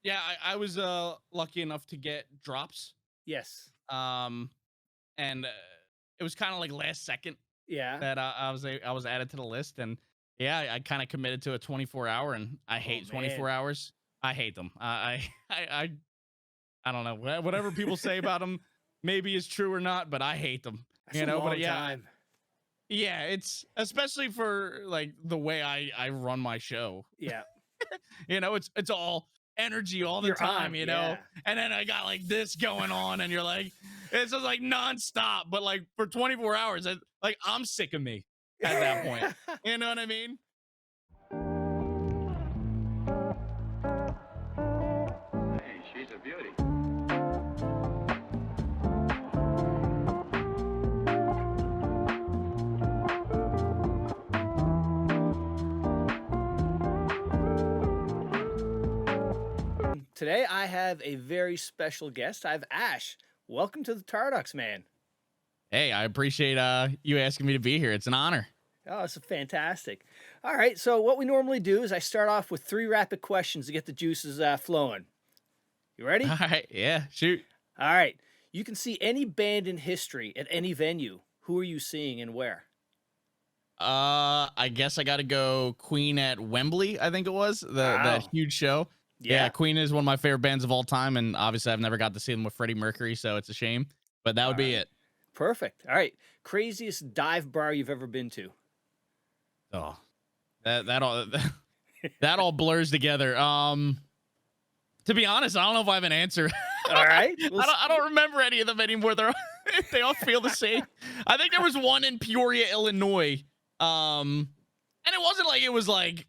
Yeah, I was lucky enough to get drops. Yes. Um, and it was kind of like last second Yeah. that I was added to the list, and yeah, I kind of committed to a 24-hour, and I Oh hate man, 24 hours. I hate them. I don't know whatever people say about them. Maybe is true or not, but I hate them. that's a But long yeah, time. yeah, it's especially for like the way I run my show. Yeah. It's all energy all the You're time, on. Yeah. and then I got like this going on, and you're like, it's just like nonstop. But like for 24 hours, like I'm sick of me at that point. You know what I mean? Hey, she's a beauty. Today I have a very special guest. I have Ash. Welcome to the Tarducks, man. Hey, I appreciate you asking me to be here. It's an honor. Oh, it's fantastic. All right, so what we normally do is I start off with 3 rapid questions to get the juices flowing. You ready? All right, yeah, shoot. All right. You can see any band in history at any venue. Who are you seeing and where? I guess I got to go Queen at Wembley. I think it was that Wow. huge show. Yeah, Yeah. Queen is one of my favorite bands of all time, and obviously I've never got to see them with Freddie Mercury, so it's a shame. But that would All be right. it. Perfect. All right. Craziest dive bar you've ever been to? Oh, that all that all blurs together. To be honest, I don't know if I have an answer. All right. I don't remember any of them anymore. They all feel the same. I think there was one in Peoria, Illinois. And it wasn't like it was like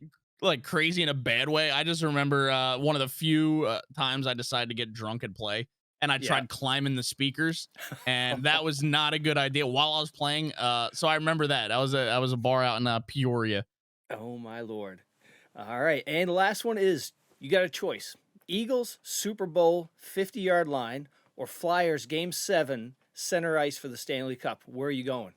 crazy in a bad way. I just remember one of the few times I decided to get drunk and play, and I Yeah. tried climbing the speakers, and that was not a good idea while I was playing. So I remember that. I was a bar out in Peoria. Oh my lord. All right. And the last one is you got a choice. Eagles Super Bowl 50-yard line or Flyers game 7 center ice for the Stanley Cup. Where are you going?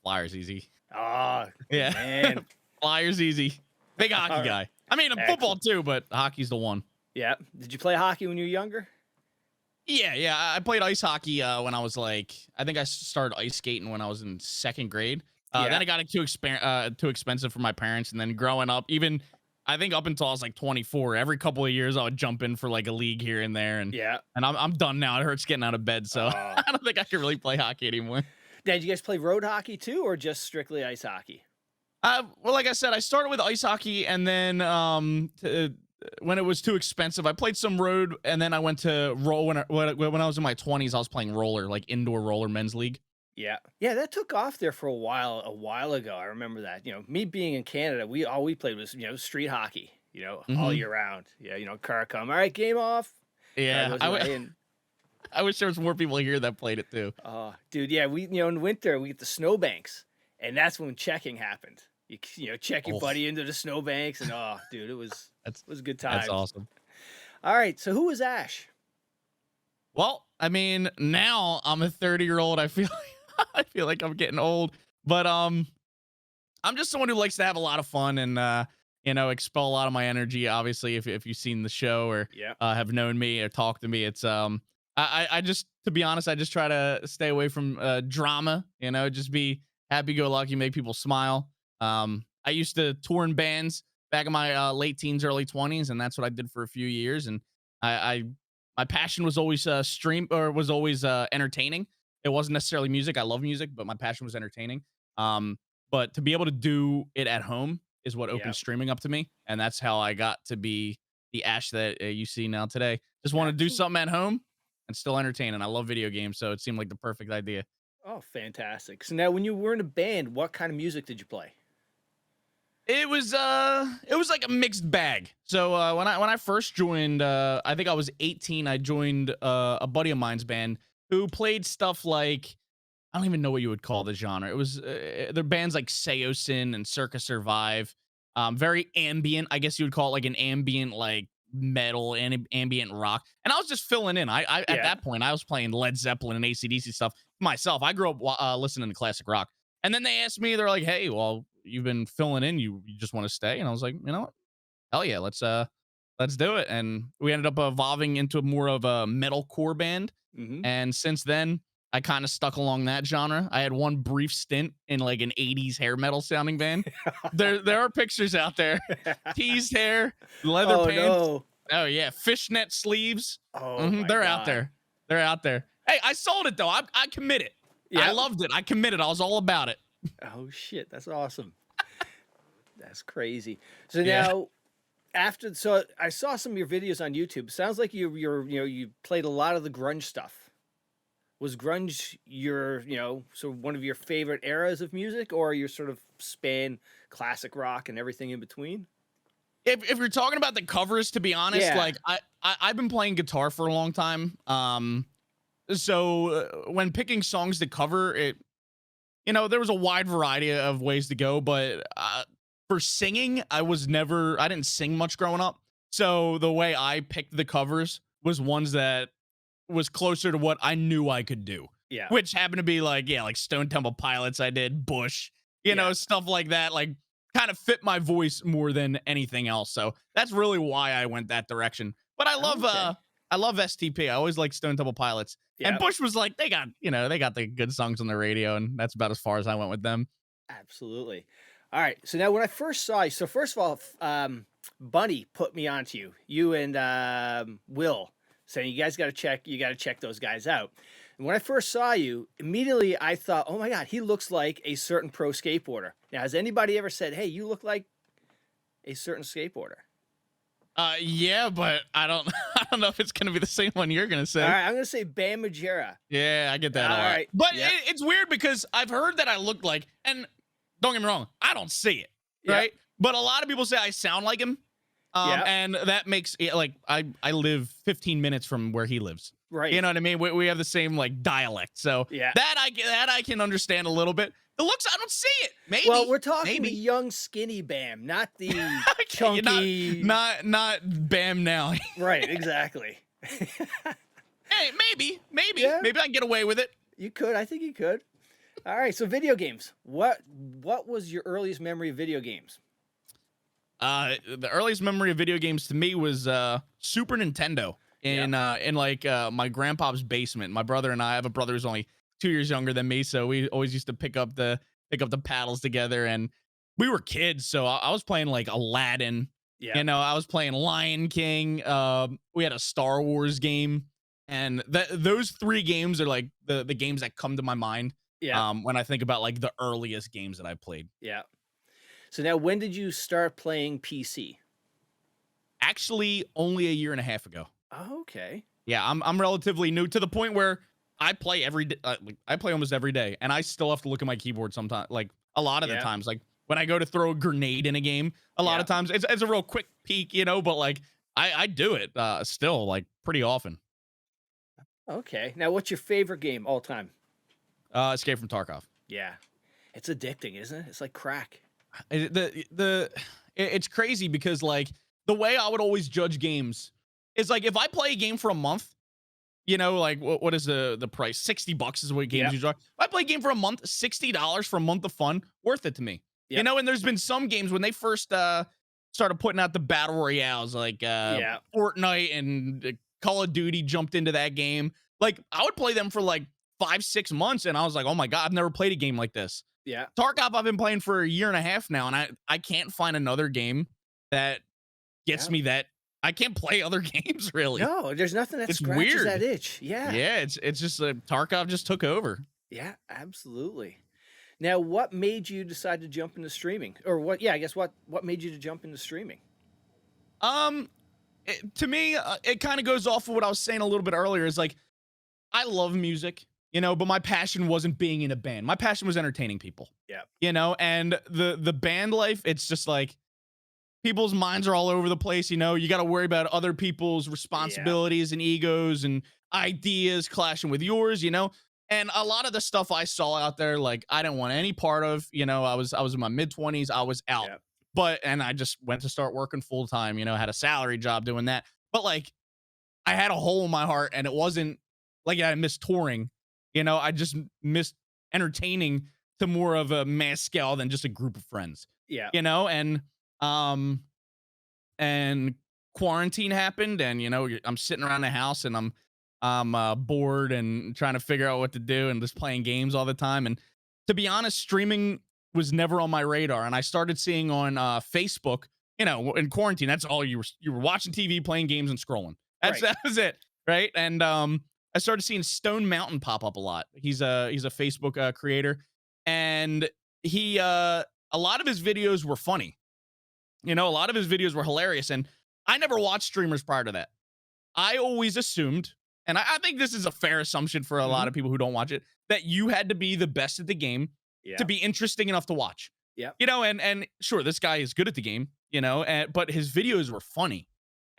Flyers easy. Ah, Yeah. man. Flyers easy. Big hockey All right. guy. I mean, football Excellent. too, but hockey's the one. Yeah. Did you play hockey when you were younger? Yeah. I played ice hockey when I was like, I think I started ice skating when I was in second grade. Yeah. Then it got too expensive for my parents, and then growing up, even I think up until I was like 24, every couple of years I would jump in for like a league here and there, and Yeah. I'm done now. It hurts getting out of bed, so Oh. I don't think I can really play hockey anymore. Did you guys play road hockey too, or just strictly ice hockey? Well, like I said, I started with ice hockey, and then when it was too expensive, I played some road, and then I went to roll when I was in my 20s. I was playing roller, like indoor roller men's league. Yeah. Yeah, that took off there for a while ago. I remember that. Me being in Canada, all we played was, street hockey, all Mhm. year round. Yeah, car come. All right, game off. Car Yeah, goes away and I wish there was more people here that played it too. oh, dude, yeah, we in winter we get the snowbanks, and that's when checking happened. Check your Oh, buddy into the snowbanks, and oh, dude, it that's was good that's times. awesome. All right, so who was Ash? Well, I mean, now I'm a 30-year-old. I feel I feel like I'm getting old, but I'm just someone who likes to have a lot of fun and expel a lot of my energy. Obviously, if you've seen the show or Yeah. have known me or talked to me, it's I just, to be honest, I just try to stay away from drama. Just be happy-go-lucky, make people smile. I used to tour in bands back in my late teens, early 20s, and that's what I did for a few years. And I my passion was always entertaining. It wasn't necessarily music. I love music, but my passion was entertaining. But to be able to do it at home is what Yeah. opened streaming up to me, and that's how I got to be the Ash that you see now today. Just want to do Excellent. something at home and still entertain, and I love video games, so it seemed like the perfect idea. Oh, fantastic. So now when you were in a band, what kind of music did you play? It was like a mixed bag. So when I first joined, I think I was 18. I joined a buddy of mine's band who played stuff like, I don't even know what you would call the genre. It was their bands like Seosin and Circa Survive. Very ambient, I guess you would call it, like an ambient like metal and ambient rock. And I was just filling in. I at Yeah. that point I was playing Led Zeppelin and AC/DC stuff myself. I grew up listening to classic rock. And then they asked me, they're like, "Hey, well, you've been filling in. You just want to stay?" And I was like, "You know what? Hell yeah, let's let's do it. And we ended up evolving into more of a metalcore band. Hmm. And since then, I kind of stuck along that genre. I had one brief stint in like an 80s hair metal sounding band. There are pictures out there. Teased hair, leather Oh pants. no. Oh yeah, fishnet sleeves. Oh my They're God. out there. They're out there. Hey, I sold it though. I committed. I Yeah. loved it. I committed. I was all about it. Oh shit, that's awesome. That's crazy. So Yeah. now, after, so I saw some of your videos on YouTube. Sounds like you played a lot of the grunge stuff. Was grunge your, sort of one of your favorite eras of music, or you sort of span classic rock and everything in between? If you're talking about the covers, to be honest, Yeah. like I've been playing guitar for a long time. So when picking songs to cover, there was a wide variety of ways to go, but for singing, I didn't sing much growing up. So the way I picked the covers was ones that was closer to what I knew I could do, Yeah. which happened to be like Stone Temple Pilots. I did Bush, Yeah. stuff like that, like kind of fit my voice more than anything else. So that's really why I went that direction. But I love, Okay. I love STP. I always like Stone Temple Pilots. Yeah. And Bush was like, they got the good songs on the radio, and that's about as far as I went with them. Absolutely. All right. So now, when I first saw you, so first of all, Bunny put me onto you. You and Will, saying you got to check those guys out. And when I first saw you, immediately I thought, oh my God, he looks like a certain pro skateboarder. Now, has anybody ever said, hey, you look like a certain skateboarder? Yeah, but I don't know if it's gonna be the same one you're gonna say. All right, I'm gonna say Bam Magera. Yeah, I get that a All lot. right, But yep. it's weird because I've heard that I look like, and don't get me wrong, I don't see it, Yep. right? But a lot of people say I sound like him. Yep. And that makes it like I live 15 minutes from where he lives. Right. You know what I mean? We have the same like dialect. So Yeah. that I can understand a little bit. The looks, I don't see it. Maybe. Well, we're talking the maybe. young, skinny Bam, not the Okay, chunky. not Bam now. Right, exactly. Hey, maybe Yeah. I can get away with it. You could. I think you could. All right. So video games. What was your earliest memory of video games? The earliest memory of video games to me was Super Nintendo in like my grandpa's basement. My brother and I have a brother who's only 2 years younger than me, so we always used to pick up the paddles together, and we were kids, so I was playing like Aladdin. Yeah. I was playing Lion King. We had a Star Wars game, and those 3 games are like the games that come to my mind. Yeah. When I think about like the earliest games that I played. Yeah. So now, when did you start playing PC? Actually, only a year and a half ago. Oh, okay. Yeah, I'm relatively new to the point where I play every day. I play almost every day, and I still have to look at my keyboard sometimes. Like a lot of the Yeah. times, like when I go to throw a grenade in a game, a lot Yeah. of times it's a real quick peek, but like I do it still like pretty often. Okay. Now, what's your favorite game all time? Escape from Tarkov. Yeah. It's addicting, isn't it? It's like crack. It's crazy because like the way I would always judge games is like if I play a game for a month, like what is the price? $60 is what games Yep. usually are. If I play a game for a month, $60 for a month of fun, worth it to me. Yep. And there's been some games when they first started putting out the battle royales, like Yeah. Fortnite and Call of Duty jumped into that game. Like I would play them for like 5-6 months, and I was like, oh my God, I've never played a game like this. Yeah. Tarkov I've been playing for a year and a half now, and I can't find another game that gets Yeah. me that I can't play other games really. No, there's nothing that It's scratches weird. that itch. Yeah. Yeah, it's just Tarkov just took over. Yeah, absolutely. Now, what made you decide to jump into streaming? Or what? Yeah, I guess what made you to jump into streaming? To me, it kind of goes off of what I was saying a little bit earlier. Is like I love music, but my passion wasn't being in a band. My passion was entertaining people. Yeah. And the band life, it's just like people's minds are all over the place. You got to worry about other people's responsibilities and egos and ideas clashing with yours. And a lot of the stuff I saw out there, like I didn't want any part of. I was in my mid-20s. I was out. Yeah. And I just went to start working full time. Had a salary job doing that. But like, I had a hole in my heart, and it wasn't like I missed touring. I just missed entertaining to more of a mass scale than just a group of friends. Yeah. And quarantine happened, and I'm sitting around the house, and I'm bored and trying to figure out what to do, and just playing games all the time. And to be honest, streaming was never on my radar, and I started seeing on Facebook. In quarantine, that's all you were watching TV, playing games, and scrolling. That was it, right? And I started seeing Stone Mountain pop up a lot. He's a Facebook creator, and he a lot of his videos were funny. A lot of his videos were hilarious, and I never watched streamers prior to that. I always assumed, and I think this is a fair assumption for a lot of people who don't watch it, that you had to be the best at the game to be interesting enough to watch. Yeah. And sure, this guy is good at the game, but his videos were funny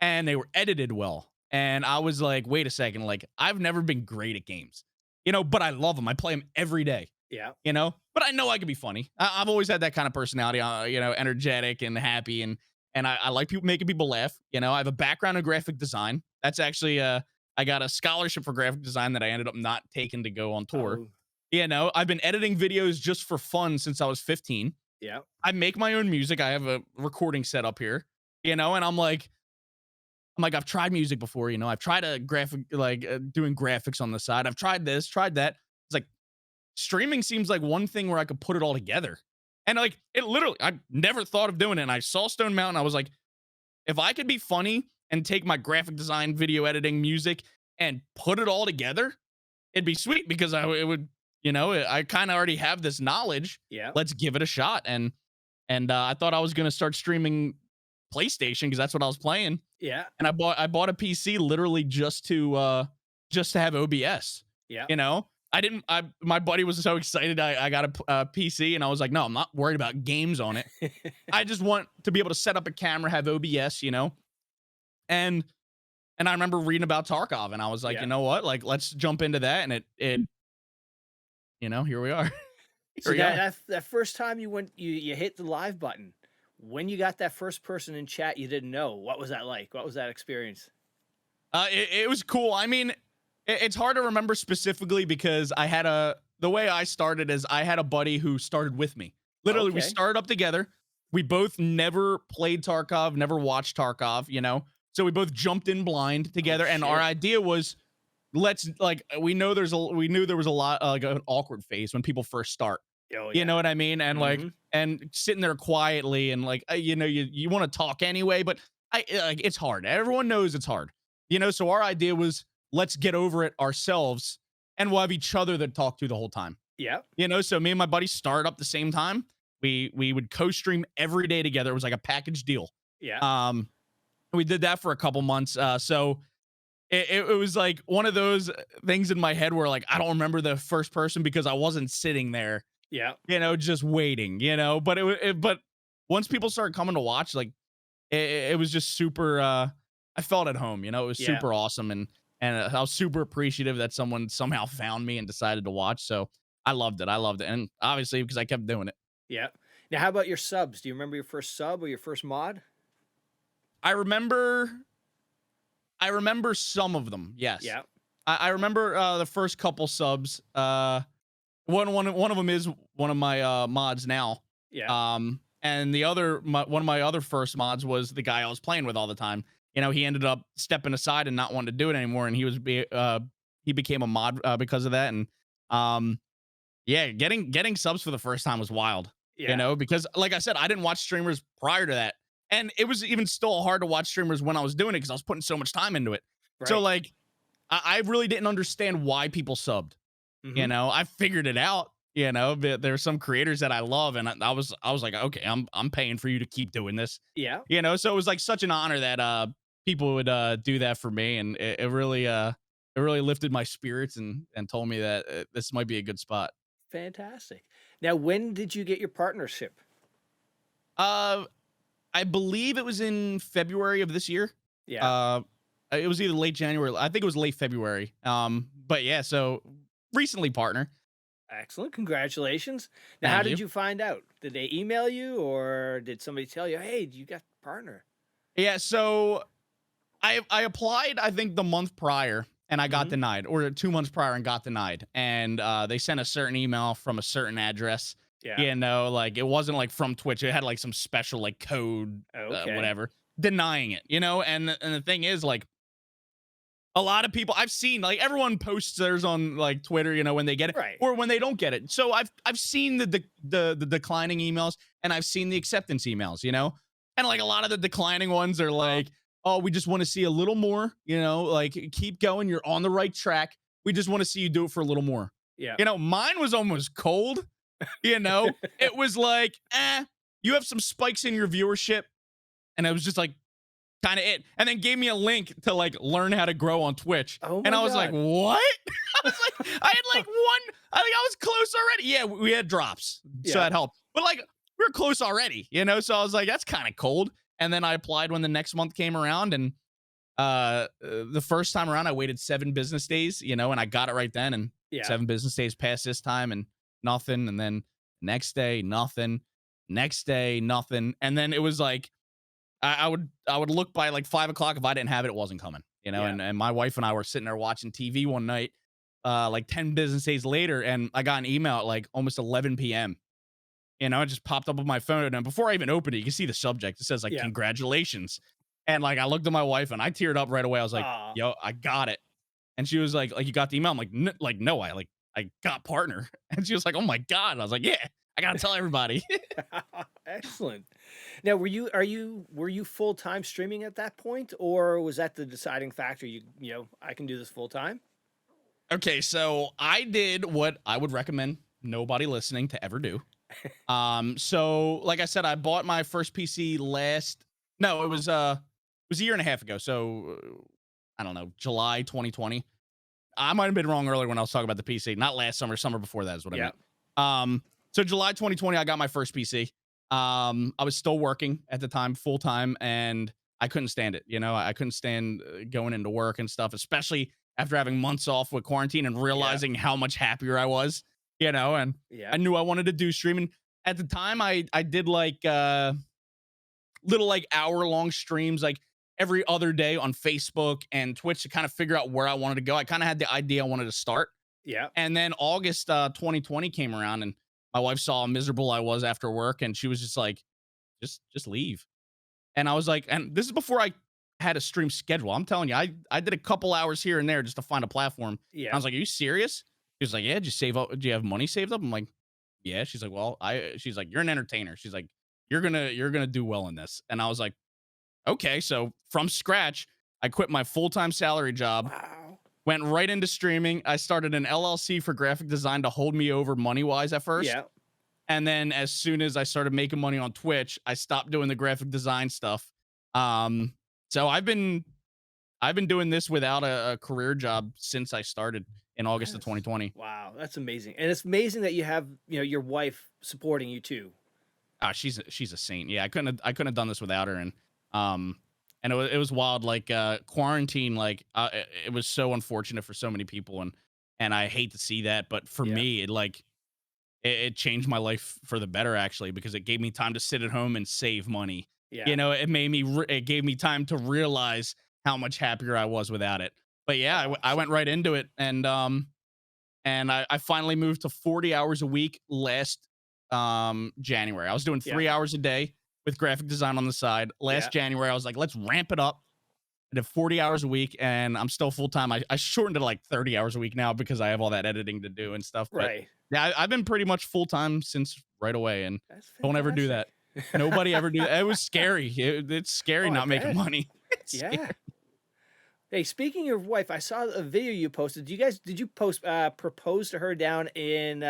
and they were edited well. And I was like, wait a second, like I've never been great at games, but I love them. I play them every day. Yeah. But I know I can be funny. I've always had that kind of personality, energetic and happy. And I like making people laugh. I have a background in graphic design. That's actually, I got a scholarship for graphic design that I ended up not taking to go on tour. I've been editing videos just for fun since I was 15. Yeah. I make my own music. I have a recording set up here, and I'm like, I've tried music before, I've tried a graphic, doing graphics on the side. I've tried this, tried that. It's like streaming seems like one thing where I could put it all together. And like, it literally, I never thought of doing it. And I saw Stone Mountain. I was like, if I could be funny and take my graphic design, video editing, music, and put it all together, it'd be sweet because it would, I kind of already have this knowledge. Yeah. Let's give it a shot. And I thought I was going to start streaming PlayStation because that's what I was playing. Yeah. And I bought a PC literally just to have OBS. Yeah. My buddy was so excited I got a PC, and I was like, no, I'm not worried about games on it. I just want to be able to set up a camera, have OBS, and I remember reading about Tarkov, and I was like, you know what? Like, let's jump into that. And it here we are. So that first time you hit the live button, when you got that first person in chat you didn't know, what was that like? What was that experience? It was cool. I mean, it's hard to remember specifically because the way I started is I had a buddy who started with me. Literally, we started up together. We both never played Tarkov, never watched Tarkov, so we both jumped in blind together. And our idea was, we knew there was a lot like an awkward phase when people first start. Oh, yeah. You know what I mean? And like, and sitting there quietly and like, you want to talk anyway, but it's hard. Everyone knows it's hard, so our idea was, let's get over it ourselves and we'll have each other that talk to the whole time. Yeah. So me and my buddy started up the same time. We would co-stream every day together. It was like a package deal. Yeah. We did that for a couple months. So it was like one of those things in my head where like, I don't remember the first person because I wasn't sitting there, just waiting, but once people started coming to watch, like it was just super, I felt at home, it was super awesome. And I was super appreciative that someone somehow found me and decided to watch. So I loved it. And obviously because I kept doing it. Yeah. Now, how about your subs? Do you remember your first sub or your first mod? I remember some of them. Yes. Yeah. I remember the first couple subs. One of them is one of my mods now. Yeah. And one of my other first mods was the guy I was playing with all the time. He ended up stepping aside and not wanting to do it anymore, and he became a mod because of that. And getting subs for the first time was wild. Yeah. Because like I said, I didn't watch streamers prior to that, and it was even still hard to watch streamers when I was doing it because I was putting so much time into it. Right. So like, I really didn't understand why people subbed. I figured it out. But there's some creators that I love, and I was like, okay, I'm paying for you to keep doing this. Yeah. So it was like such an honor that people would do that for me, and it really lifted my spirits and told me that this might be a good spot. Fantastic. Now, when did you get your partnership? I believe it was in February of this year. Yeah. It was either late January. I think it was late February. But yeah, so recently partner. Excellent. Congratulations. Now, how did you find out? Did they email you or did somebody tell you, hey, you got a partner? Yeah, so I applied, I think, the month prior, and I got denied, or 2 months prior and got denied. And they sent a certain email from a certain address. Yeah. Like it wasn't like from Twitch. It had like some special like code, whatever. denying it, you know? And the thing is, like, a lot of people I've seen, like, everyone posts theirs on like Twitter, you know, when they get it Right. or when they don't get it. So I've seen the declining emails and I've seen the acceptance emails, you know, and like a lot of the declining ones are like, oh, we just want to see a little more, you know, like keep going, you're on the right track. We just want to see you do it for a little more. Yeah. You know, mine was almost cold. You know, it was like, you have some spikes in your viewership, and it was just like kind of it, and then gave me a link to like learn how to grow on Twitch. Oh And my I was like, God. what? I was like, I had like one, I think I was close already. Yeah, we had drops, so Yeah. that helped. But like we were close already, you know. So I was like, that's kind of cold. And then I applied when the next month came around, and the first time around I waited 7 business days, you know, and I got it right then. And Yeah. 7 business days passed this time, and nothing. And then next day, nothing. Next day, nothing. And then it was like I would look by like 5 o'clock. If I didn't have it, it wasn't coming, you know. Yeah. And my wife and I were sitting there watching TV one night, like 10 business days later, and I got an email at like almost 11 p.m. You know, it just popped up on my phone, and before I even opened it, you can see the subject. It says like Yeah. congratulations, and like I looked at my wife and I teared up right away. I was like, Aw. yo, I got it. And she was like you got the email? I'm like, no, I got partner. And she was like, oh my God. And I was like, yeah, I gotta tell everybody. Excellent. Now, were you full time streaming at that point, or was that the deciding factor? You know, I can do this full time. Okay, so I did what I would recommend nobody listening to ever do. So like I said, I bought my first PC it was a year and a half ago. So I don't know, July 2020. I might have been wrong earlier when I was talking about the PC. Not last summer, summer before that is what I Yeah. meant. So July 2020, I got my first PC. I was still working at the time, full time, and I couldn't stand it. You know, I couldn't stand going into work and stuff, especially after having months off with quarantine and realizing how much happier I was. You know, and Yeah. I knew I wanted to do streaming. At the time, I did like little like hour-long streams like every other day on Facebook and Twitch to kind of figure out where I wanted to go. I kind of had the idea I wanted to start. Yeah. And then August 2020 came around, and my wife saw how miserable I was after work, and she was just like, just leave. And I was like, and this is before I had a stream schedule. I'm telling you, I did a couple hours here and there just to find a platform. And Yeah. I was like, are you serious? She was like, yeah, did you save up? Do you have money saved up? I'm like, yeah. She's like, well, she's like, you're an entertainer. She's like, you're gonna do well in this. And I was like, okay. So from scratch, I quit my full-time salary job, Wow. went right into streaming. I started an LLC for graphic design to hold me over money-wise at first. Yeah. And then as soon as I started making money on Twitch, I stopped doing the graphic design stuff. So I've been doing this without a career job since I started in August of Yes. 2020. Wow, that's amazing, and it's amazing that you have your wife supporting you too. She's a saint. Yeah, I couldn't have done this without her. And it was wild. Like quarantine, like it was so unfortunate for so many people, and I hate to see that, but for Yeah. me, it changed my life for the better actually, because it gave me time to sit at home and save money. Yeah. You know, it gave me time to realize how much happier I was without it. But yeah, I went right into it, and I finally moved to 40 hours a week last January. I was doing 3 hours a day with graphic design on the side. Last January, I was like, let's ramp it up. I did 40 hours a week, and I'm still full time. I shortened it to like 30 hours a week now because I have all that editing to do and stuff. But Right. yeah, I've been pretty much full time since right away, and That's don't ever do that. fantastic. Nobody ever do that. It was scary. It's scary Oh, I not making bet. money. It's scary. Yeah. Hey, speaking of wife, I saw a video you posted. Did you propose to her down in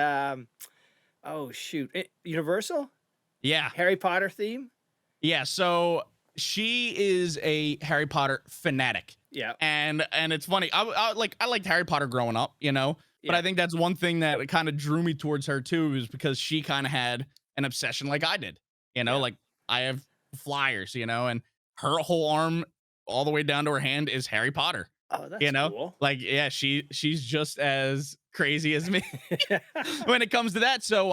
oh shoot, Universal? Yeah. Harry Potter theme? Yeah. So she is a Harry Potter fanatic. Yeah. And it's funny. I liked Harry Potter growing up, you know, but Yeah. I think that's one thing that kind of drew me towards her too, is because she kind of had an obsession like I did, you know, Yeah. like I have flyers, you know, and her whole arm all the way down to her hand is Harry Potter, Oh, that's you know, cool. like, yeah, she's just as crazy as me when it comes to that. So,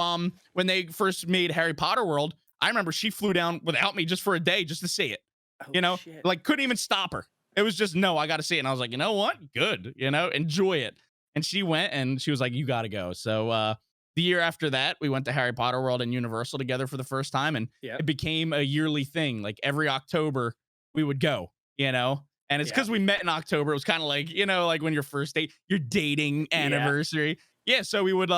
when they first made Harry Potter World, I remember she flew down without me just for a day, just to see it, Oh, you know, shit. like couldn't even stop her. It was just, no, I got to see it. And I was like, you know what? Good. You know, enjoy it. And she went, and she was like, you got to go. So, the year after that, we went to Harry Potter World and Universal together for the first time. And Yeah. it became a yearly thing. Like every October, we would go, and it's Yeah. because we met in October. It was kind of like, like when your first date, your dating Yeah. anniversary. Yeah. So we would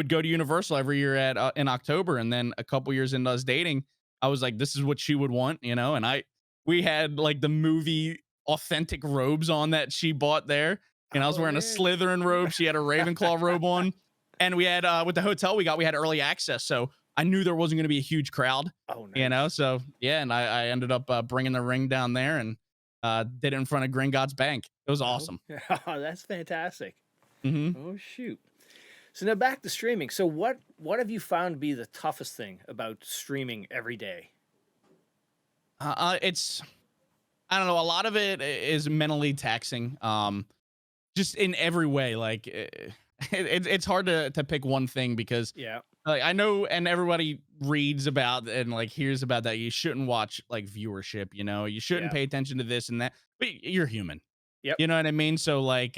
go to Universal every year in October, and then a couple years into us dating, I was like, this is what she would want, and we had like the movie authentic robes on that she bought there, and I was Oh, wearing a man. Slytherin robe. She had a Ravenclaw robe on, and we had with the hotel we had early access, so I knew there wasn't going to be a huge crowd, Oh, nice. So yeah, and I ended up bringing the ring down there and did it in front of Gringotts Bank. It was Oh, awesome. that's fantastic. Hmm. Oh, shoot. So now back to streaming. So what have you found to be the toughest thing about streaming every day? It's I don't know. A lot of it is mentally taxing. Just in every way. Like it's hard to pick one thing because Yeah. like I know, and everybody reads about and like hears about that. You shouldn't watch like viewership. You shouldn't Yeah. pay attention to this and that. But you're human. Yep. You know what I mean? So like,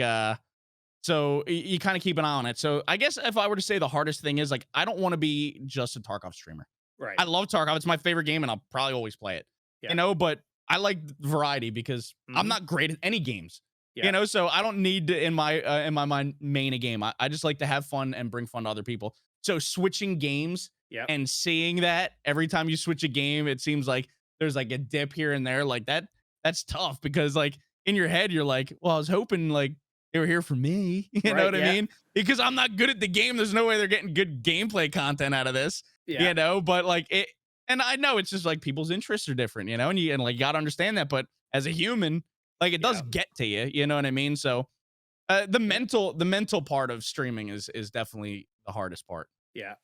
so you kind of keep an eye on it. So I guess if I were to say the hardest thing is like I don't want to be just a Tarkov streamer. Right. I love Tarkov. It's my favorite game, and I'll probably always play it. Yeah. But I like variety because I'm Mhm. not great at any games. Yeah. So I don't need to in my mind main a game. I just like to have fun and bring fun to other people. So switching games Yep. and seeing that every time you switch a game, it seems like there's like a dip here and there. Like that's tough because like in your head you're like, well, I was hoping like they were here for me. You know Right, what I yeah. mean? Because I'm not good at the game. There's no way they're getting good gameplay content out of this. Yeah. But like it, and I know it's just like people's interests are different, and like you gotta understand that. But as a human, like it does Yeah. get to you, you know what I mean? So the mental part of streaming is definitely the hardest part. Yeah.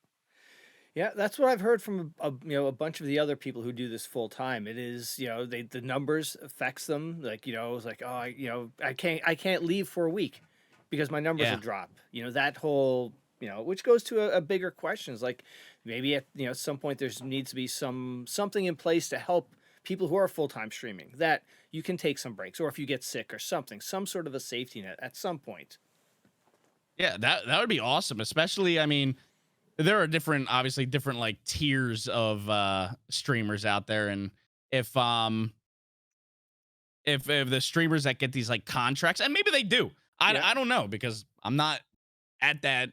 Yeah, that's what I've heard from a bunch of the other people who do this full time. It is, the numbers affects them. Like, it's like, oh, I can't leave for a week because my numbers will Yeah. drop. That whole, which goes to a bigger question is like maybe at some point there's needs to be something in place to help people who are full time streaming that you can take some breaks, or if you get sick or something, some sort of a safety net at some point. Yeah, that would be awesome. Especially, I mean, there are obviously different like tiers of streamers out there, and if if the streamers that get these like contracts, and maybe they do, Yeah. I don't know because I'm not at that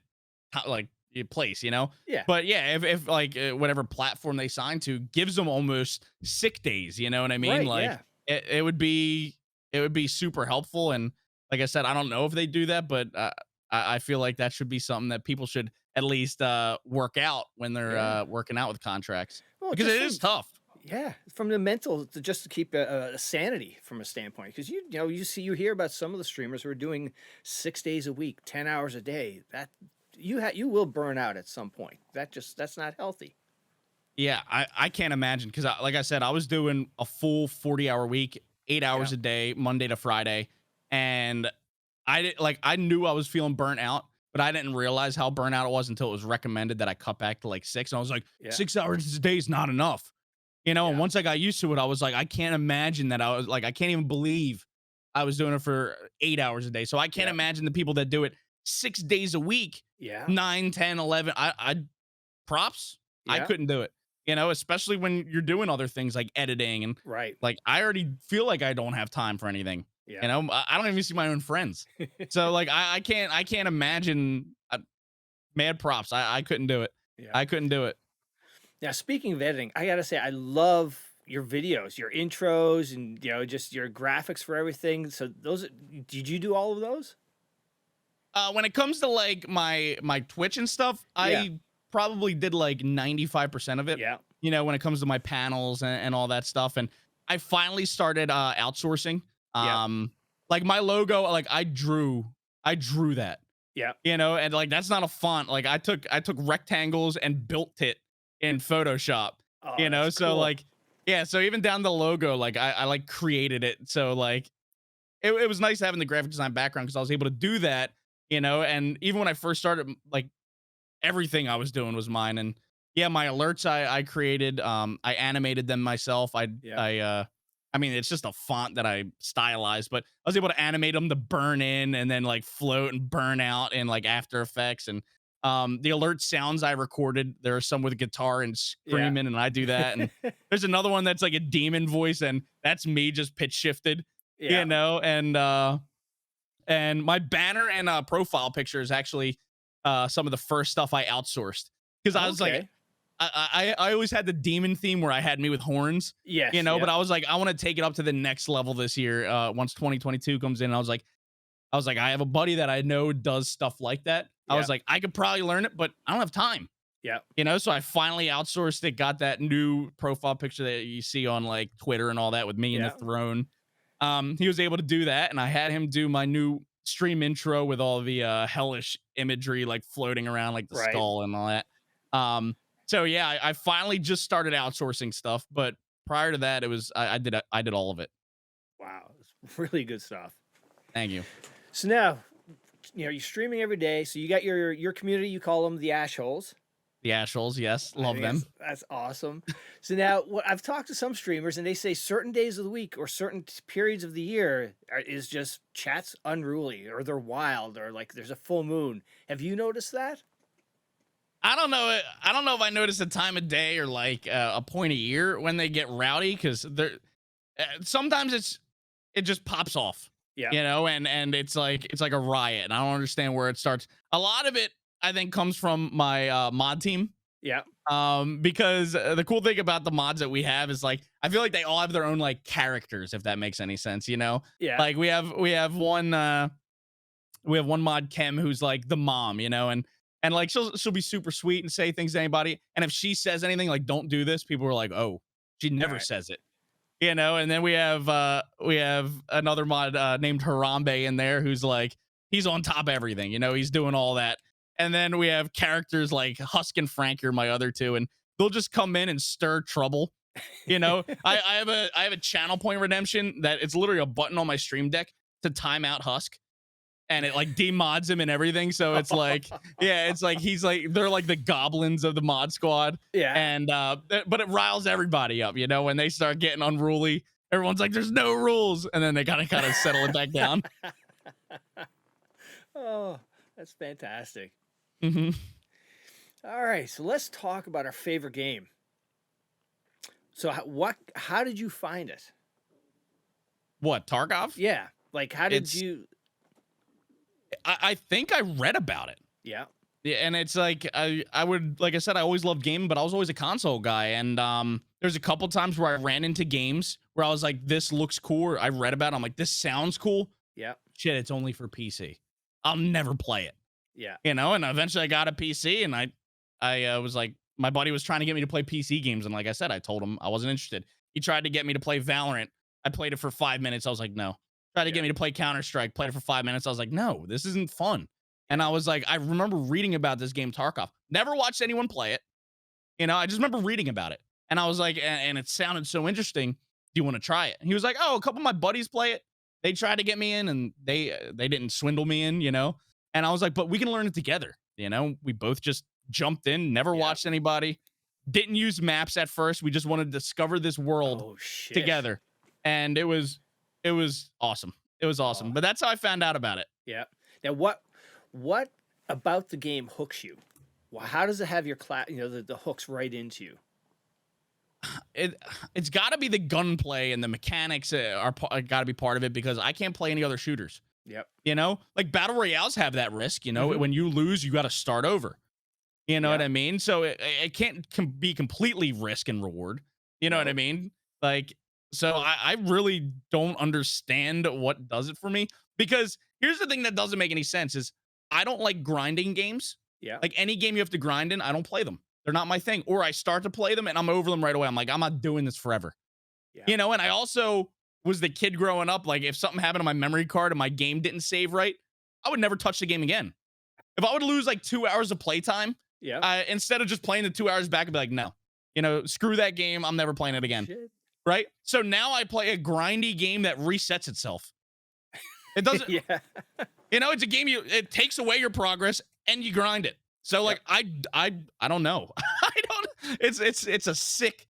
like place, Yeah. But yeah, if like whatever platform they sign to gives them almost sick days, you know what I mean? Right. Like Yeah. it would be super helpful. And like I said, I don't know if they do that, but I feel like that should be something that people should at least work out when they're Yeah. working out with contracts Well, because just it is tough. yeah, from the mental just to keep a sanity from a standpoint, because you hear about some of the streamers who are doing 6 days a week, 10 hours a day. That you will burn out at some point. That's not healthy. Yeah, I can't imagine because like I said, I was doing a full 40-hour week, 8 hours Yeah. a day, Monday to Friday, and I knew I was feeling burnt out, but I didn't realize how burnt out it was until it was recommended that I cut back to like 6, and I was like, Yeah. 6 hours a day is not enough, And Yeah. once I got used to it, I was like, I can't imagine that I was like, I can't even believe I was doing it for 8 hours a day. So I can't Yeah. imagine the people that do it 6 days a week, Yeah. 9, 10, 11. I props. I Yeah. couldn't do it, especially when you're doing other things like editing and Right. like I already feel like I don't have time for anything. Yeah. I don't even see my own friends. So like I can't imagine mad props. I couldn't do it. Yeah. I couldn't do it. Now, speaking of editing, I gotta say I love your videos, your intros, and just your graphics for everything. So did you do all of those? When it comes to like my Twitch and stuff, Yeah. I probably did like 95% of it. Yeah. When it comes to my panels and all that stuff. And I finally started outsourcing. Yeah. Like my logo, like I drew that. Yeah. And like that's not a font. Like I took rectangles and built it in Photoshop. Oh, So that's cool. like yeah, so even down the logo, like I like created it. So like it was nice having the graphic design background because I was able to do that, and even when I first started, like everything I was doing was mine. And yeah, my alerts I created, I animated them myself. I mean, it's just a font that I stylized, but I was able to animate them to burn in and then like float and burn out in like After Effects. And The alert sounds I recorded, there are some with guitar and Yeah. screaming, and I do that. And there's another one that's like a demon voice, and that's me just pitch shifted, Yeah. you know. And my banner and profile picture is actually some of the first stuff I outsourced, because I was like, Okay. I always had the demon theme where I had me with horns, Yes. you know, yeah. but I was like, I want to take it up to the next level this year. Once 2022 comes in, I was like, I have a buddy that I know does stuff like that. I was Yeah. like, I could probably learn it, but I don't have time, Yeah. you know? So I finally outsourced it, got that new profile picture that you see on like Twitter and all that with me in the Yeah. throne. He was able to do that, and I had him do my new stream intro with all the hellish imagery like floating around like the Right. skull and all that. So yeah, I finally just started outsourcing stuff, but prior to that, it was I did all of it. Wow. It's really good stuff. Thank you. So now, you're streaming every day. So you got your community. You call them the Ashholes. The Ashholes, yes, I love think them. That's awesome. So now, what I've talked to some streamers, and they say certain days of the week or certain periods of the year is just chat's unruly, or they're wild, or like there's a full moon. Have you noticed that? I don't know. I don't know if I notice a time of day or like a point of year when they get rowdy, because they're sometimes it just pops off. Yeah. You know, and it's like a riot, and I don't understand where it starts. A lot of it, I think, comes from my mod team. Yeah. Because the cool thing about the mods that we have is like, I feel like they all have their own like characters, if that makes any sense, you know? Yeah. Like we have one mod, Kim, who's like the mom, you know, and like she'll be super sweet and say things to anybody, and if she says anything like don't do this, people are like, oh, she never Right. says it, you know. And then we have another mod named Harambe in there, who's like, he's on top of everything, you know, he's doing all that. And then we have characters like Husk and Frank are my other two, and they'll just come in and stir trouble. You know, I have a channel point redemption that it's literally a button on my stream deck to time out Husk, and it like demods him and everything. So it's like, yeah, it's like he's like, they're like the goblins of the mod squad. Yeah. And but it riles everybody up, you know, when they start getting unruly. Everyone's like, there's no rules, and then they gotta kind of settle it back down. Oh, that's fantastic. Mm-hmm. All right, so let's talk about our favorite game. So how did you find it? What, Tarkov? Yeah, like how did It's- you? I think I read about it. Yeah. Yeah, and it's like I would, like I said, I always loved gaming, but I was always a console guy. And there's a couple times where I ran into games where I was like, this looks cool. Or I read about it, I'm like, this sounds cool. Yeah. Shit, it's only for PC. I'll never play it. Yeah. You know, and eventually I got a PC, and I was like, my buddy was trying to get me to play PC games, and like I said, I told him I wasn't interested. He tried to get me to play Valorant. I played it for 5 minutes. I was like, no. Tried to get me to play Counter-Strike. Played it for 5 minutes. I was like, no, this isn't fun. And I was like, I remember reading about this game Tarkov. Never watched anyone play it. You know, I just remember reading about it. And I was like, and it sounded so interesting. Do you want to try it? And he was like, oh, a couple of my buddies play it. They tried to get me in, and they didn't swindle me in, you know? And I was like, but we can learn it together. You know, we both just jumped in, never watched anybody, didn't use maps at first. We just wanted to discover this world together. And it was awesome. It was awesome. But that's how I found out about it. Yeah. Now, what about the game hooks you? How does it have your the hooks right into you? It's got to be the gunplay, and the mechanics are got to be part of it, because I can't play any other shooters. Yep. You know, like battle royales have that risk. You know, when you lose, you got to start over. You know what I mean? So it can't be completely risk and reward. You know what I mean? Like, so I really don't understand what does it for me, because here's the thing that doesn't make any sense is I don't like grinding games. Yeah. Like any game you have to grind in, I don't play them. They're not my thing. Or I start to play them and I'm over them right away. I'm like, I'm not doing this forever. Yeah. You know, and I also was the kid growing up. Like if something happened to my memory card and my game didn't save right, I would never touch the game again. If I would lose like 2 hours of playtime, instead of just playing the 2 hours back, I'd be like, no, you know, screw that game. I'm never playing it again. Shit. Right? So now I play a grindy game that resets itself. It doesn't, you know, it's a game it takes away your progress and you grind it. So like, I don't know. It's a sick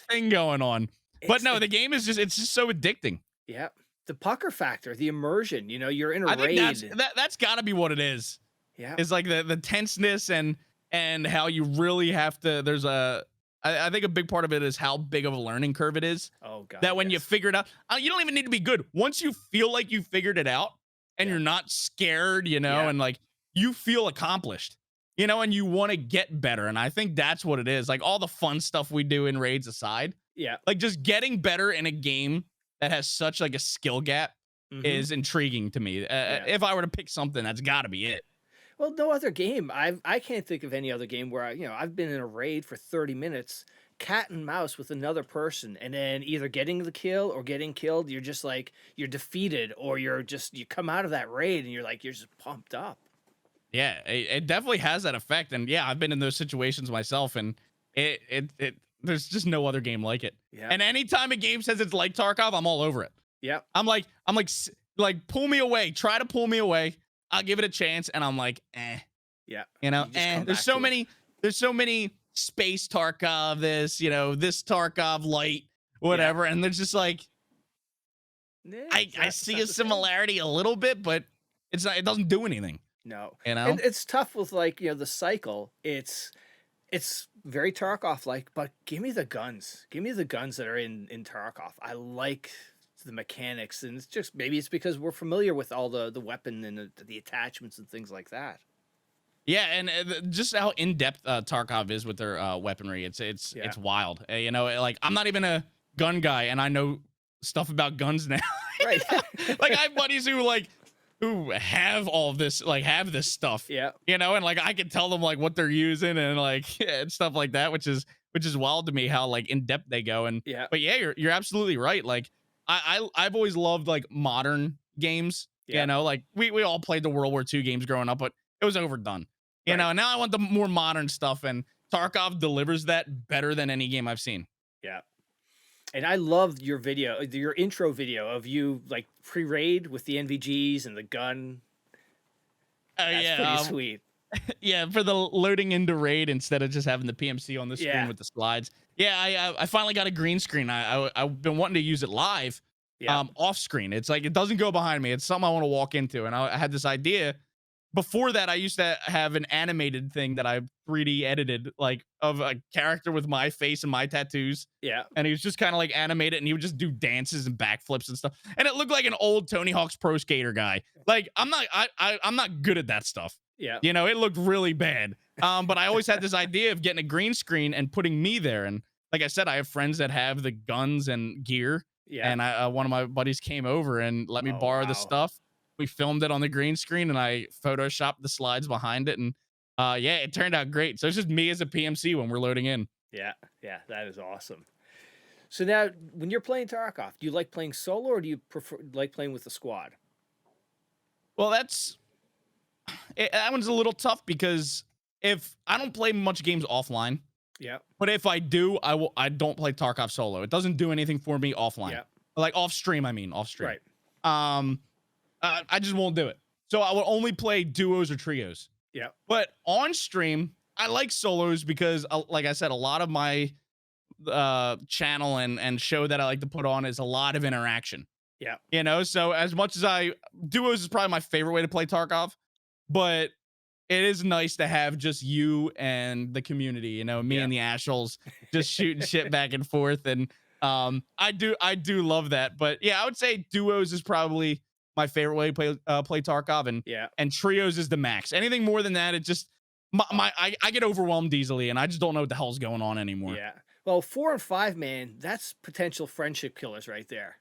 thing going on. But no, the game is it's just so addicting. Yeah. The pucker factor, the immersion, you know, you're in a raid. Think that's gotta be what it is. Yeah. It's like the tenseness and how you really have to. There's I think a big part of it is how big of a learning curve it is. Oh God. That when you Yes. figure it out, you don't even need to be good. Once you feel like you figured it out and Yeah. you're not scared, Yeah. and like you feel accomplished, and you want to get better. And I think that's what it is. Like all the fun stuff we do in raids aside, Yeah. like just getting better in a game that has such like a skill gap Hmm. is intriguing to me. If I were to pick something, that's got to be it. Well, no other game. I can't think of any other game where I've been in a raid for 30 minutes, cat and mouse with another person, and then either getting the kill or getting killed. You're just like you're defeated, or you come out of that raid and you're just pumped up. Yeah, it definitely has that effect. And yeah, I've been in those situations myself, and it there's just no other game like it. Yeah. And anytime a game says it's like Tarkov, I'm all over it. Yeah. I'm like, pull me away, try to pull me away. I'll give it a chance, and I'm like, Yeah. you know, You just come There's back so to it. many space Tarkov, this Tarkov light, whatever, and there's just like Yeah, I not- see not a the same. similarity a little bit, but it doesn't do anything. No. You know? And it's tough with the cycle. It's very Tarkov like, but give me the guns. Give me the guns that are in Tarkov. I like the mechanics, and it's just maybe it's because we're familiar with all the weapon and the attachments and things like that. Yeah, and just how in depth Tarkov is with their weaponry, it's Yeah. wild. Like I'm not even a gun guy, and I know stuff about guns now. Right. Like I have buddies who have all of this, like have this stuff. Yeah. And like I can tell them like what they're using and like and stuff like that, which is wild to me how like in depth they go. And Yeah. but yeah, you're absolutely right. Like I've always loved like modern games. Yeah. Like we all played the World War II games growing up, but it was overdone. Right. And now I want the more modern stuff, and Tarkov delivers that better than any game I've seen. Yeah. And I loved your video, your intro video of you like pre-raid with the NVGs and the gun. That's Yeah, pretty sweet. yeah, for the loading into raid instead of just having the PMC on the screen Yeah. with the slides. Yeah, I finally got a green screen. I've been wanting to use it live, Yeah. off screen. It's like it doesn't go behind me. It's something I want to walk into, and I had this idea. Before that, I used to have an animated thing that I 3D edited, like of a character with my face and my tattoos. Yeah. And he was just kind of like animated, and he would just do dances and backflips and stuff. And it looked like an old Tony Hawk's Pro Skater guy. Like I'm not good at that stuff. Yeah. It looked really bad. But I always had this idea of getting a green screen and putting me there. And like I said, I have friends that have the guns and gear. Yeah. And one of my buddies came over and let me Oh, borrow wow. the stuff. We filmed it on the green screen, and I photoshopped the slides behind it. And yeah, it turned out great. So it's just me as a PMC when we're loading in. Yeah. Yeah. That is awesome. So now, when you're playing Tarkov, do you like playing solo, or do you prefer like playing with the squad? Well, that one's a little tough because if I don't play much games offline, Yeah. but if I do, I don't play Tarkov solo. It doesn't do anything for me offline. Yeah. Like off stream, I mean off stream. Right. I just won't do it. So I will only play duos or trios. Yeah. But on stream, I like solos because, like I said, a lot of my channel and show that I like to put on is a lot of interaction. Yeah. So as much as duos is probably my favorite way to play Tarkov, but it is nice to have just you and the community, me Yeah. and the Ashholes just shooting shit back and forth. And I do love that. But yeah, I would say duos is probably my favorite way to play Tarkov, and trios is the max. Anything more than that, it just I get overwhelmed easily, and I just don't know what the hell's going on anymore. Yeah. Well, 4 and 5, man, that's potential friendship killers right there.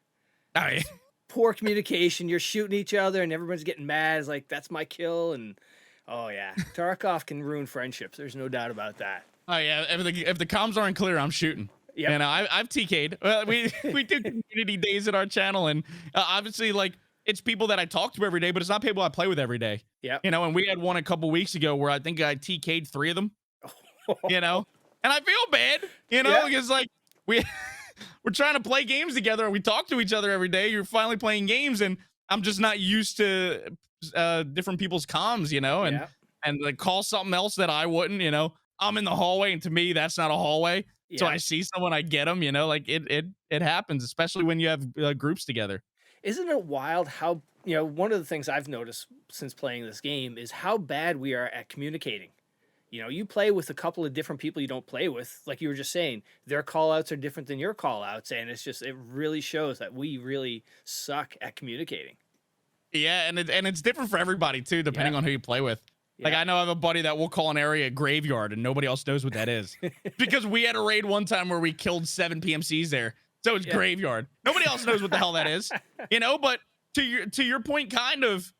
Oh, yeah. Poor communication. You're shooting each other, and everyone's getting mad. It's like, that's my kill. And oh yeah, Tarkov can ruin friendships. There's no doubt about that. Oh yeah, if the comms aren't clear, I'm shooting. Yeah. And I've TK'd. Well, we do community days at our channel, and obviously like it's people that I talk to every day, but it's not people I play with every day. Yeah. And we had one a couple weeks ago where I think I TK'd 3 of them. And I feel bad, Yeah. because like we're trying to play games together, and we talk to each other every day. You're finally playing games, and I'm just not used to different people's comms, and and like call something else that I wouldn't, I'm in the hallway, and to me that's not a hallway. So Yeah. I see someone, I get them, like it happens, especially when you have groups together. Isn't it wild how, one of the things I've noticed since playing this game is how bad we are at communicating. You play with a couple of different people you don't play with, like you were just saying, their call outs are different than your call outs. And it really shows that we really suck at communicating. Yeah, and it's different for everybody too, depending Yeah. on who you play with. Like Yeah. I know I have a buddy that will call an area a graveyard and nobody else knows what that is. Because we had a raid one time where we killed 7 PMCs there. So it's Yeah. graveyard. Nobody else knows what the hell that is. But to your point, kind of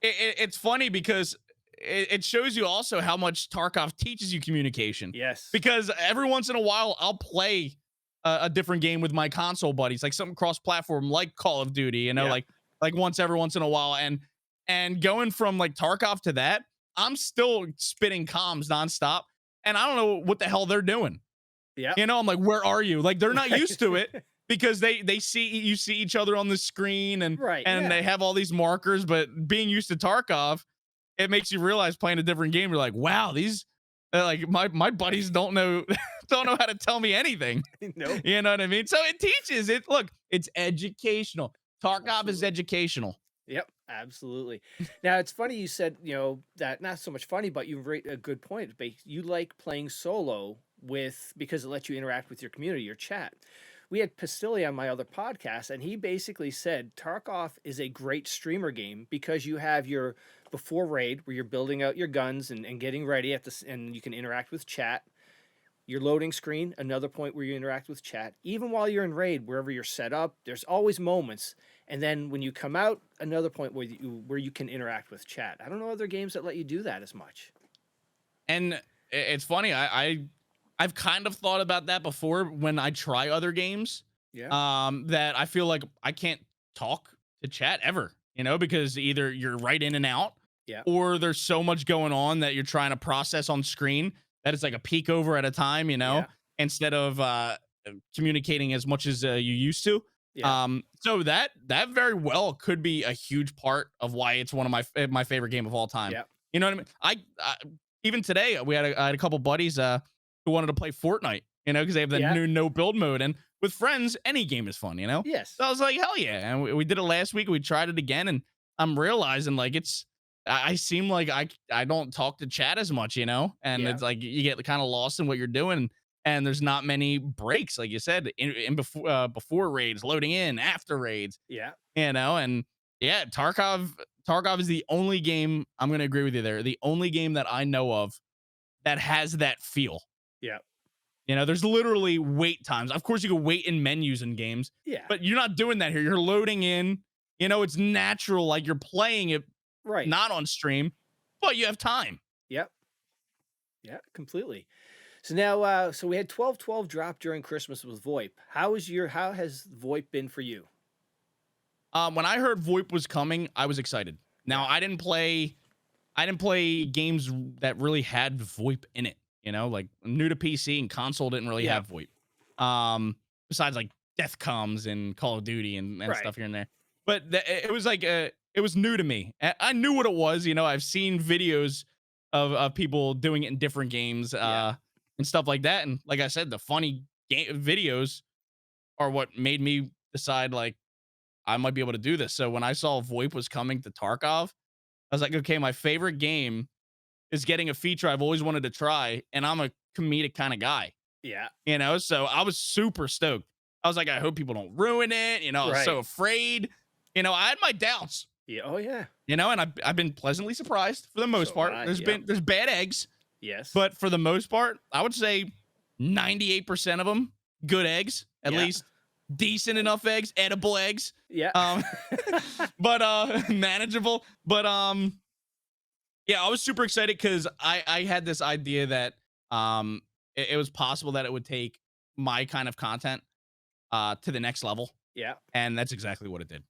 it's funny because it shows you also how much Tarkov teaches you communication. Yes. Because every once in a while I'll play a different game with my console buddies, like something cross-platform like Call of Duty, Yeah. like every once in a while, and going from like Tarkov to that, I'm still spitting comms nonstop, and I don't know what the hell they're doing. Yeah. I'm like, where are you? Like they're not used to it because they see each other on the screen and Right, and yeah. they have all these markers, but being used to Tarkov, it makes you realize playing a different game. You're like, wow, these like my buddies don't know don't know how to tell me anything. Nope. You know what I mean? So it teaches it. Look, it's educational. Tarkov is Absolutely. educational. Yep, absolutely. Now it's funny you said, that not so much funny, but you rate a good point. You like playing solo because it lets you interact with your community, your chat. We had Pastilli on my other podcast, and he basically said Tarkov is a great streamer game because you have your before raid where you're building out your guns and getting ready and you can interact with chat. Your loading screen, another point where you interact with chat. Even while you're in raid, wherever you're set up, there's always moments. And then when you come out, another point where you can interact with chat. I don't know other games that let you do that as much. And it's funny. I've kind of thought about that before when I try other games. Yeah. That I feel like I can't talk to chat ever, because either you're right in and out, Yeah. or there's so much going on that you're trying to process on screen that it's like a peek over at a time, Yeah. instead of communicating as much as you used to. Yeah. So that very well could be a huge part of why it's one of my favorite game of all time. Yeah. You know what I mean? I even today I had a couple buddies who wanted to play Fortnite, because they have the Yeah. new no build mode, and with friends any game is fun, Yes. So I was like, hell yeah, and we did it last week. We tried it again, and I'm realizing like I seem like I don't talk to chat as much, and Yeah. it's like you get kind of lost in what you're doing, and there's not many breaks, like you said, in before raids, loading in, after raids, Yeah. and yeah, Tarkov is the only game, I'm gonna agree with you there, the only game that I know of that has that feel. Yeah. There's literally wait times. Of course, you can wait in menus in games, Yeah. but you're not doing that here. You're loading in. It's natural, like you're playing it, Right. not on stream, but you have time. Yep. Yeah, completely. So now, so we had 12/12 drop during Christmas with VoIP. How has VoIP been for you? When I heard VoIP was coming, I was excited. Now I didn't play games that really had VoIP in it. Like new to PC and console didn't really Yeah. have VoIP. Besides like Death Comes and Call of Duty and Right. stuff here and there. But it was like it was new to me. I knew what it was. I've seen videos of people doing it in different games Yeah. and stuff like that. And like I said, the funny videos are what made me decide like I might be able to do this. So when I saw VoIP was coming to Tarkov, I was like, okay, my favorite game is getting a feature I've always wanted to try, and I'm a comedic kind of guy, Yeah. so I was super stoked. I was like, I hope people don't ruin it. I was so Right. afraid. I had my doubts, Yeah. Oh yeah. and I've been pleasantly surprised for the most So part. have I, There's bad eggs, Yes. but for the most part, I would say 98% of them good eggs, at Yeah. least decent enough eggs, edible eggs. yeah. But manageable. But yeah, I was super excited because I had this idea that it was possible that it would take my kind of content to the next level, yeah. and that's exactly what it did.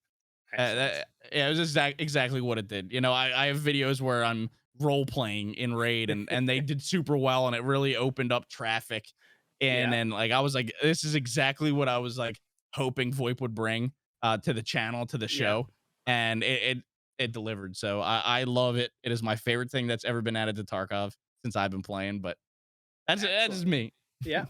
Excellent. Yeah, it was exactly what it did. I have videos where I'm role playing in raid, and they did super well, and it really opened up traffic. And Yeah. then like I was like, this is exactly what I was like hoping VoIP would bring to the channel, to the show, and it delivered. So I love it. It is my favorite thing that's ever been added to Tarkov since I've been playing. But that's just me. Yeah.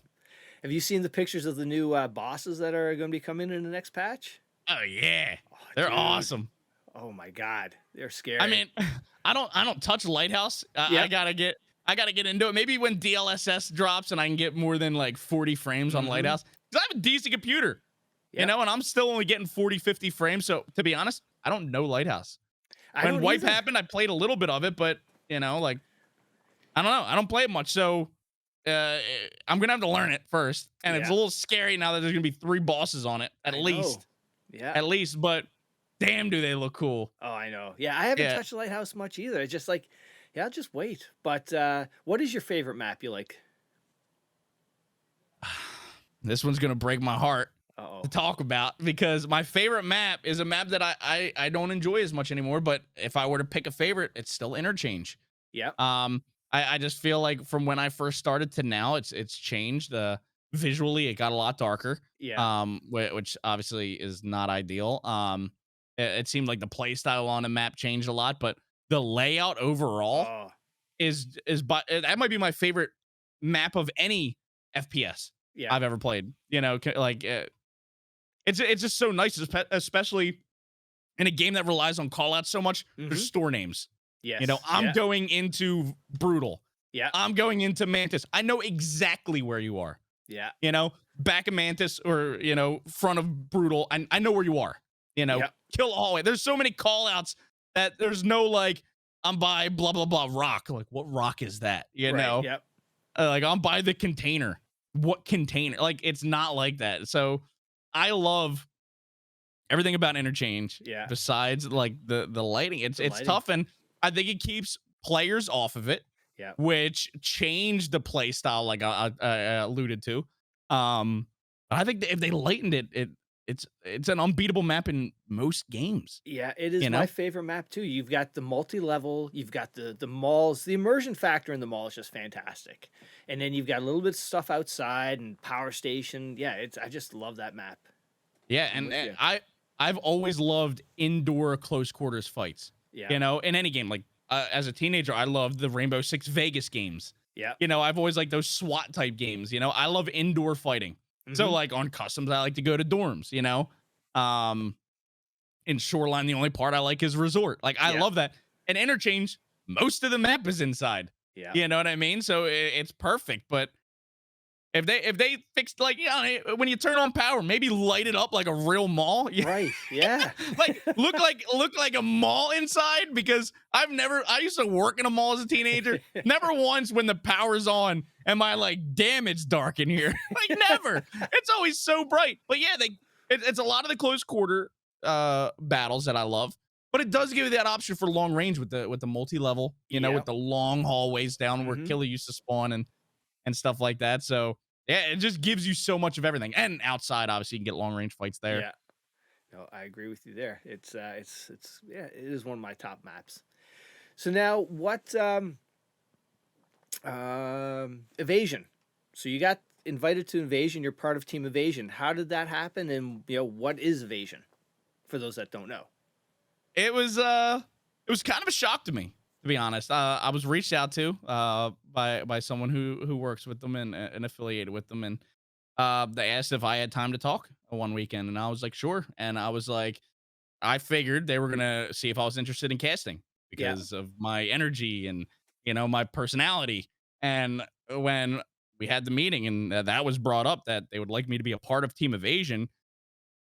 Have you seen the pictures of the new bosses that are going to be coming in the next patch? Oh yeah, Oh, they're dude. awesome. Oh my God, they're scary. I mean, I don't touch Lighthouse. Yep. I gotta get into it. Maybe when DLSS drops and I can get more than like 40 frames on Lighthouse, because I have a decent computer, you Yep. know, and I'm still only getting 40, 50 frames. So to be honest, I don't know Lighthouse. I When don't Wipe either. happened, I played a little bit of it, but you know, like I don't know. I don't play it much, so I'm gonna have to learn it first, and it's a Yeah. little scary now that there's gonna be 3 bosses on it at I know. least, Yeah. at least. But damn, do they look cool? Oh, I know. Yeah, I haven't Yeah. touched the lighthouse much either. It's just like, yeah, I'll just wait. But what is your favorite map you like? This one's gonna break my heart Uh-oh. to talk about because my favorite map is a map that I don't enjoy as much anymore. But if I were to pick a favorite, it's still Interchange. Yeah. I just feel like from when I first started to now, it's changed. Visually, it got a lot darker. Yeah. Which obviously is not ideal. It seemed like the play style on the map changed a lot, but the layout overall Oh, that might be my favorite map of any FPS yeah. I've ever played. You know, it's just so nice, especially in a game that relies on callouts so much. There's store names. Yes. You know, I'm yeah. going into Brutal. Yeah. I'm going into Mantis. I know exactly where you are. Yeah. You know, back of Mantis or, you know, front of Brutal. I know where you are. You know, Yep. kill a hallway. There's so many call outs that there's no like, I'm by blah, blah, blah rock. Like, what rock is that? You Right, know, Yep. like I'm by the container. What container? Like, it's not like that. So I love everything about Interchange. Yeah. Besides like the lighting. It's lighting. tough. And I think it keeps players off of it. Yeah. Which changed the play style, like I alluded to. But I think if they lightened it, it's an unbeatable map in most games. Yeah, it is You know? my favorite map too. You've got the multi-level, you've got the malls. The immersion factor in the mall is just fantastic. And then you've got a little bit of stuff outside and power station. Yeah, I just love that map. Yeah, I'm and, with you. I've always loved indoor close quarters fights. Yeah. You know, in any game. Like as a teenager, I loved the Rainbow Six Vegas games. Yeah. You know, I've always liked those SWAT type games. You know, I love indoor fighting. So like on customs, I like to go to dorms, you know. In Shoreline, the only part I like is resort. Like I love that. And Interchange, most of the map is inside. Yeah. You know what I mean? So it's perfect. But if they fixed, like, you know, when you turn on power, maybe light it up like a real mall. Right. Yeah. Like look like a mall inside, because I used to work in a mall as a teenager. Never once when the power's on am I like, damn, it's dark in here. Like never. It's always so bright. But yeah, it's a lot of the close quarter battles that I love. But it does give you that option for long range with the multi-level, you know, with the long hallways down where Killer used to spawn and stuff like that. So yeah, it just gives you so much of everything. And outside, obviously, you can get long range fights there. Yeah. No, I agree with you there. It's yeah, it is one of my top maps. So now what Evasion. So you got invited to Evasion, you're part of Team Evasion. How did that happen, and you know, what is Evasion for those that don't know? It was kind of a shock to me, to be honest. I was reached out to by someone who works with them and affiliated with them, and they asked if I had time to talk one weekend, and I was like, sure. And I was like, I figured they were gonna see if I was interested in casting because of my energy and, you know, my personality. And when we had the meeting and that was brought up that they would like me to be a part of Team Evasion,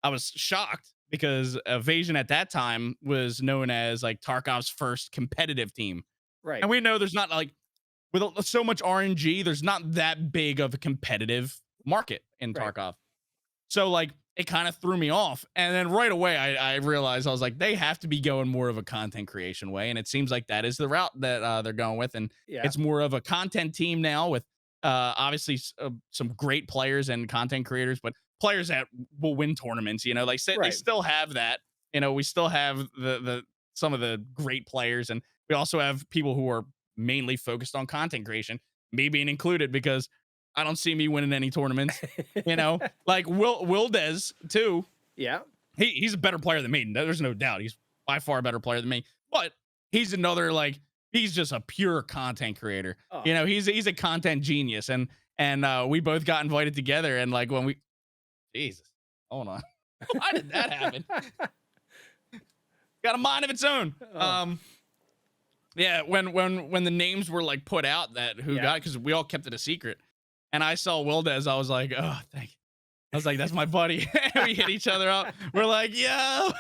I was shocked because Evasion at that time was known as like Tarkov's first competitive team. Right. And we know there's not like, with so much RNG, there's not that big of a competitive market in Tarkov. So like it kind of threw me off. And then right away I realized, I was like, they have to be going more of a content creation way. And it seems like that is the route that they're going with. And it's more of a content team now with obviously some great players and content creators, but players that will win tournaments, you know, like they still have that, you know, we still have the some of the great players, and we also have people who are mainly focused on content creation, me being included, because I don't see me winning any tournaments, you know, like WilDez too. Yeah. He's a better player than me. There's no doubt. He's by far a better player than me, but he's another, like, he's just a pure content creator. Oh. You know, he's a content genius. And we both got invited together, and like when we, Jesus, hold on. Why did that happen? Got a mind of its own. Oh. Yeah, when the names were like put out that who Yeah. got, because we all kept it a secret, and I saw WilDez, I was like, oh, thank you. I was like, that's my buddy. We hit each other up. We're like, yo.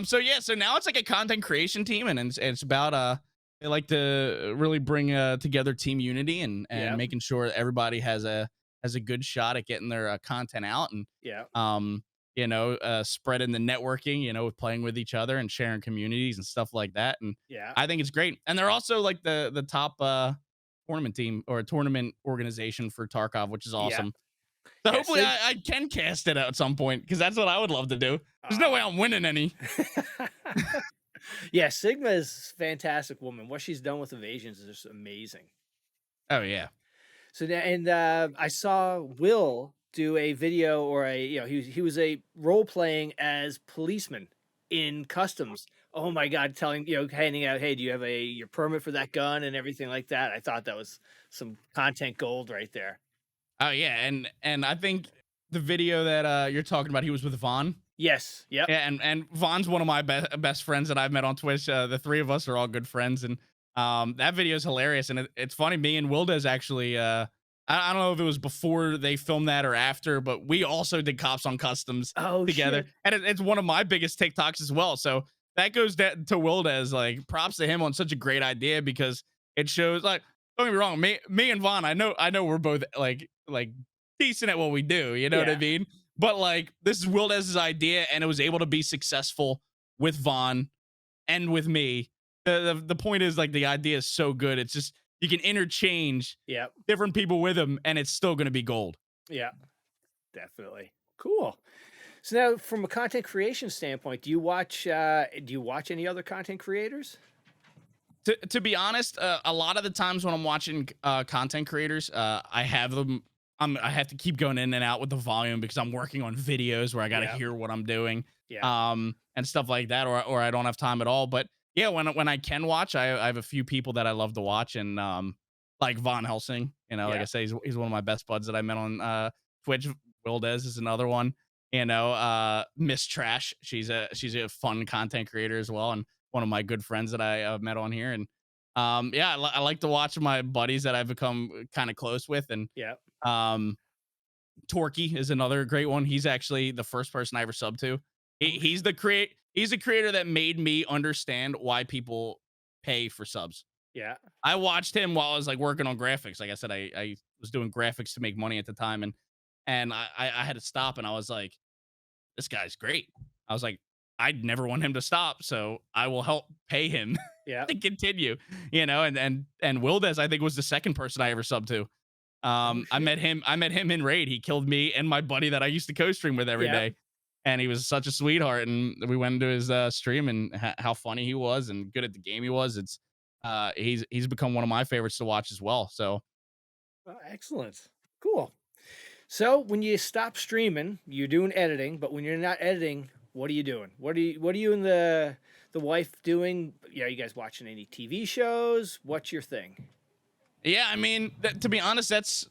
So yeah, so now it's like a content creation team, and it's about they like to really bring together team unity and Yeah. making sure everybody has a good shot at getting their content out, and Yeah. spreading the networking, with playing with each other and sharing communities and stuff like that. And Yeah. I think it's great. And they're also like the top tournament team or tournament organization for Tarkov, which is awesome. So Yeah, hopefully Sig- I can cast it at some point, because that's what I would love to do. There's no way I'm winning any. Yeah, Sigma is a fantastic woman. What she's done with Evasions is just amazing. Oh yeah. So and I saw Will do a video, or he was a role playing as policeman in customs. Oh my God, handing out, hey, do you have your permit for that gun and everything like that. I thought that was some content gold right there. Oh yeah. And I think the video that you're talking about, he was with Vaughn. Yes. Yep. Yeah, and Vaughn's one of my best friends that I've met on Twitch. The three of us are all good friends, and that video is hilarious. And it's funny. Me and WilDez actually, I don't know if it was before they filmed that or after, but we also did Cops on Customs together, Shit. and it's one of my biggest TikToks as well. So that goes to WilDez. Like, props to him on such a great idea, because it shows, like, don't get me wrong, me and Vaughn, I know we're both like decent at what we do. You know what I Yeah. mean? But like, this is WilDez's idea, and it was able to be successful with Vaughn and with me. The point is, like, the idea is so good. It's just, you can interchange Yep. different people with him, and it's still going to be gold. Yeah. Definitely. Cool. So now, from a content creation standpoint, do you watch any other content creators? To be honest, a lot of the times when I'm watching content creators, I have them. I have to keep going in and out with the volume, because I'm working on videos where I got to Yeah. hear what I'm doing, Yeah. and stuff like that, or I don't have time at all. But yeah, when I can watch, I have a few people that I love to watch, and like Von Helsing, like Yeah. I say, he's one of my best buds that I met on Twitch. WilDez is another one. Miss Trash, she's a fun content creator as well, and one of my good friends that I met on here. And yeah, I like to watch my buddies that I've become kind of close with. And Yeah. Torky is another great one. He's actually the first person I ever subbed to. He's the creator that made me understand why people pay for subs. Yeah. I watched him while I was like working on graphics. Like I said, I was doing graphics to make money at the time, and I had to stop, and I was like, this guy's great. I was like, I'd never want him to stop, so I will help pay him Yeah. to continue. And WilDez, I think, was the second person I ever subbed to. I shit. met him in raid. He killed me and my buddy that I used to co-stream with every Yeah. day, and he was such a sweetheart. And we went into his stream, and how funny he was and good at the game he was. It's he's become one of my favorites to watch as well. So Oh, excellent. Cool. So when you stop streaming, you're doing editing, but when you're not editing, what are you doing? What are you and the wife doing? Yeah, you guys watching any TV shows? What's your thing? yeah, I mean, to be honest, that's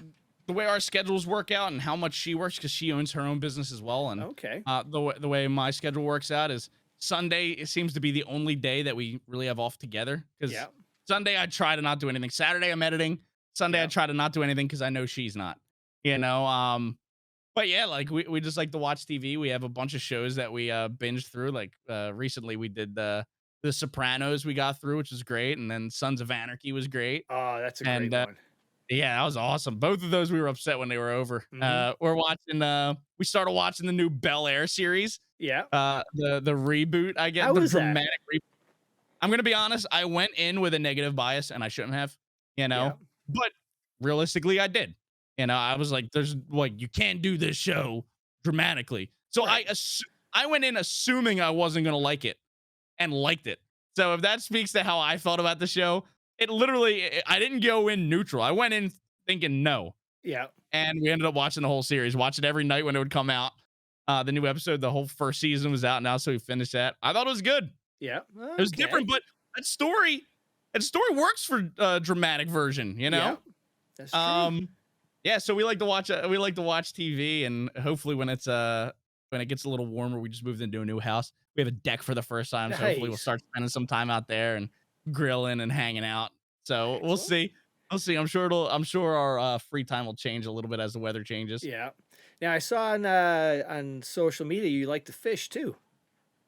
the way our schedules work out and how much she works, because she owns her own business as well. And Okay. the way my schedule works out is Sunday, it seems to be the only day that we really have off together, because Yeah. Sunday I try to not do anything. Saturday I'm editing. Sunday Yeah. I try to not do anything, because I know she's not. But yeah, like we just like to watch TV. We have a bunch of shows that we binged through. Like recently we did the Sopranos, we got through, which was great, and then Sons of Anarchy was great. Oh, that's a great And one. yeah, that was awesome. Both of those we were upset when they were over. Mhm. We're watching. We started watching the new Bel Air series. Yeah. The reboot. I get How the is that? dramatic reboot. I'm gonna be honest. I went in with a negative bias, and I shouldn't have. Yeah. But realistically, I did. I was like, "There's like, you can't do this show dramatically." So Right. I went in assuming I wasn't gonna like it, and liked it. So if that speaks to how I felt about the show, it literally, I didn't go in neutral. I went in thinking no, Yeah. and we ended up watching the whole series. Watch it every night when it would come out. The new episode, the whole first season was out now, so we finished that. I thought it was good. Yeah. It was different, but that story works for a dramatic version. Yeah. That's true. Yeah, so we like to watch TV, and hopefully when when it gets a little warmer, we just moved into a new house. We have a deck for the first time, so hopefully we'll Nice. start spending some time out there and grilling and hanging out. So we'll Excellent. see. We'll see. I'm sure our free time will change a little bit as the weather changes. Yeah. Now I saw on social media you like to fish too.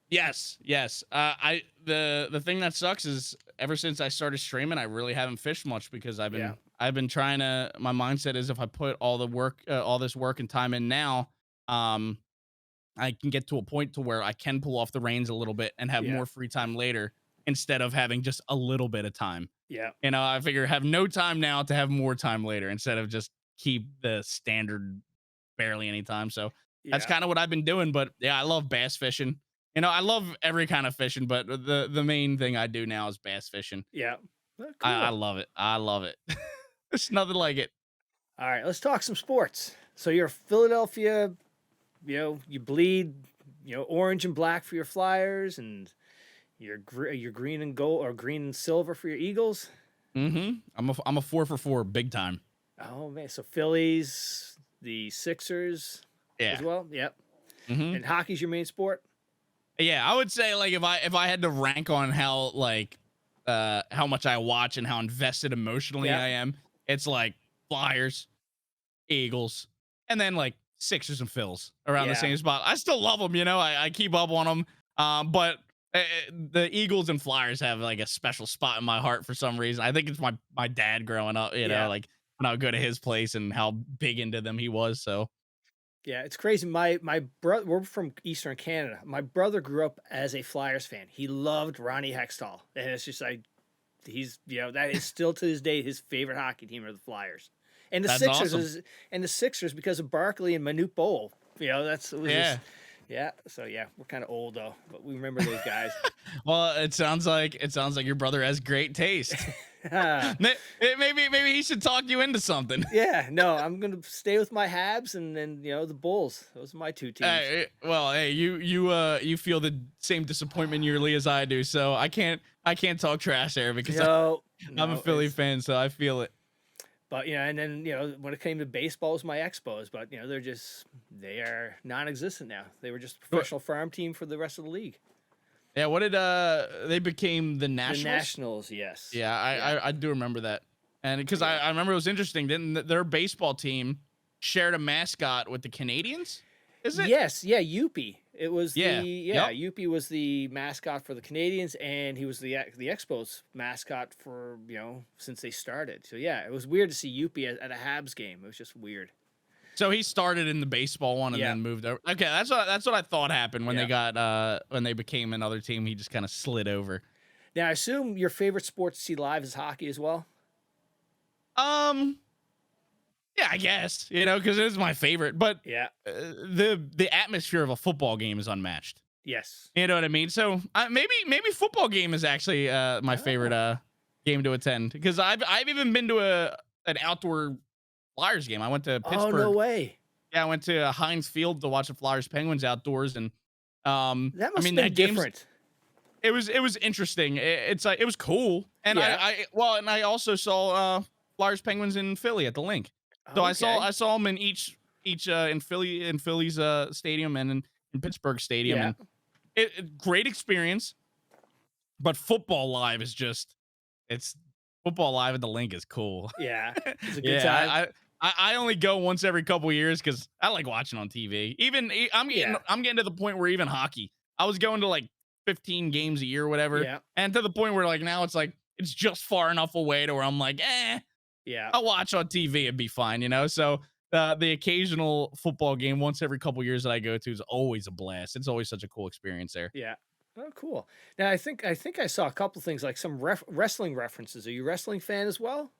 Yes, yes. The thing that sucks is ever since I started streaming, I really haven't fished much because Yeah. I've been trying to. My mindset is if I put all the work, all this work and time in now, um, I can get to a point to where I can pull off the reins a little bit and have Yeah. more free time later instead of having just a little bit of time. Yeah. You know, I figure have no time now to have more time later instead of just keep the standard barely any time. So that's Yeah. kind of what I've been doing. But yeah, I love bass fishing. You know, I love every kind of fishing, but the main thing I do now is bass fishing. Yeah. Well, I cool. love it. I love it. There's nothing like it. All right, let's talk some sports. So you're Philadelphia, you bleed, orange and black for your Flyers, and you're green and gold or green and silver for your Eagles. I'm a 4 for 4 big time. Oh man, so Phillies, the Sixers Yeah. as well. Yep. hmm And hockey's your main sport. Yeah, I would say like if I had to rank on how much I watch and how invested emotionally Yeah. I am, it's like Flyers, Eagles, and then like Sixers and Phils around the Yeah. same spot. I still love them, you know. I keep up on them, but the Eagles and Flyers have like a special spot in my heart for some reason. I think it's my dad growing up, you know, Yeah. like when I would go to his place and how big into them he was. So Yeah, it's crazy. My brother, we're from Eastern Canada. My brother grew up as a Flyers fan. He loved Ronnie Hextall, and it's just like that is still to this day his favorite hockey team are the Flyers, and the that's Sixers awesome. because of Barkley and Manute Bol. It was Yeah. just yeah. So yeah, we're kind of old though, but we remember those guys. Well, it sounds like your brother has great taste. Maybe he should talk you into something. Yeah, no, I'm gonna stay with my Habs and then the Bulls. Those are my two teams. Hey, you feel the same disappointment yearly as I do, so I can't talk trash there because No, I'm a no, Philly it's- fan, so I feel it. But and then when it came to baseball, it was my Expos. But they are non-existent now. They were just a professional farm team for the rest of the league. Yeah, what did they became the Nationals? The Nationals, yes. Yeah, I do remember that, and because Yeah. I remember it was interesting. Didn't their baseball team shared a mascot with the Canadians? Is it? Yes, yeah, Youppi. It was Yeah, yep. Youppi was the mascot for the Canadians, and he was the Expos mascot for since they started. So yeah, it was weird to see Youppi at a Habs game. It was just weird. So he started in the baseball one and Yeah. then moved over. Okay, that's what I thought happened when Yeah. they got when they became another team. He just kind of slid over. Now I assume your favorite sport to see live is hockey as well. Yeah, I guess because it is my favorite. But Yeah. the atmosphere of a football game is unmatched. Yes. You know what I mean? So maybe football game is actually my favorite game to attend because I've even been to an outdoor Flyers game. I went to Pittsburgh. Oh no way. Yeah, I went to Heinz Field to watch the Flyers Penguins outdoors, and That must I mean have been that game's different. it was interesting. It's like it was cool, and Yeah. I also saw Flyers Penguins in Philly at the Link. So I Okay. saw them in each in Philly's stadium and in Pittsburgh stadium, Yeah. and great experience. But football live is it's football live at the Link is cool. Yeah. It's a good time. I only go once every couple years because I like watching on TV. I'm getting to the point where even hockey, I was going to like 15 games a year or whatever, Yeah. and to the point where like now it's just far enough away to where I'm like, Yeah. I'll watch on TV and be fine, So the occasional football game once every couple years that I go to is always a blast. It's always such a cool experience there. Yeah. Oh, cool. Now I think I saw a couple things like some wrestling references. Are you a wrestling fan as well?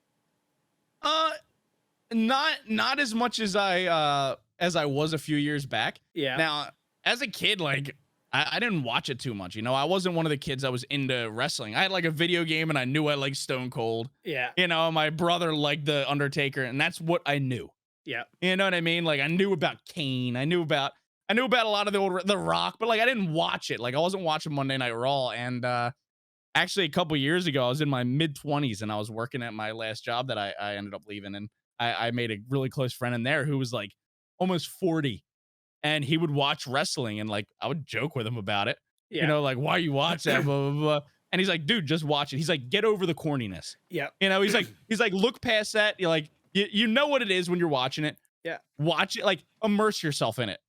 Not as much as I was a few years back. Yeah. Now, as a kid, like I didn't watch it too much. I wasn't one of the kids that was into wrestling. I had like a video game and I knew I liked Stone Cold. Yeah. My brother liked the Undertaker, and that's what I knew. Yeah. You know what I mean? Like I knew about Kane. I knew about a lot of the Rock, but like I didn't watch it. Like I wasn't watching Monday Night Raw. And actually a couple years ago, I was in my mid-20s and I was working at my last job that I ended up leaving, and I made a really close friend in there who was like almost 40. and he would watch wrestling, and like I would joke with him about it. Yeah. Like, why you watch that? Blah, blah, blah. And he's like, dude, just watch it. He's like, get over the corniness. Yeah. He's like, look past that. You're like, you know what it is when you're watching it. Yeah. Watch it, like immerse yourself in it.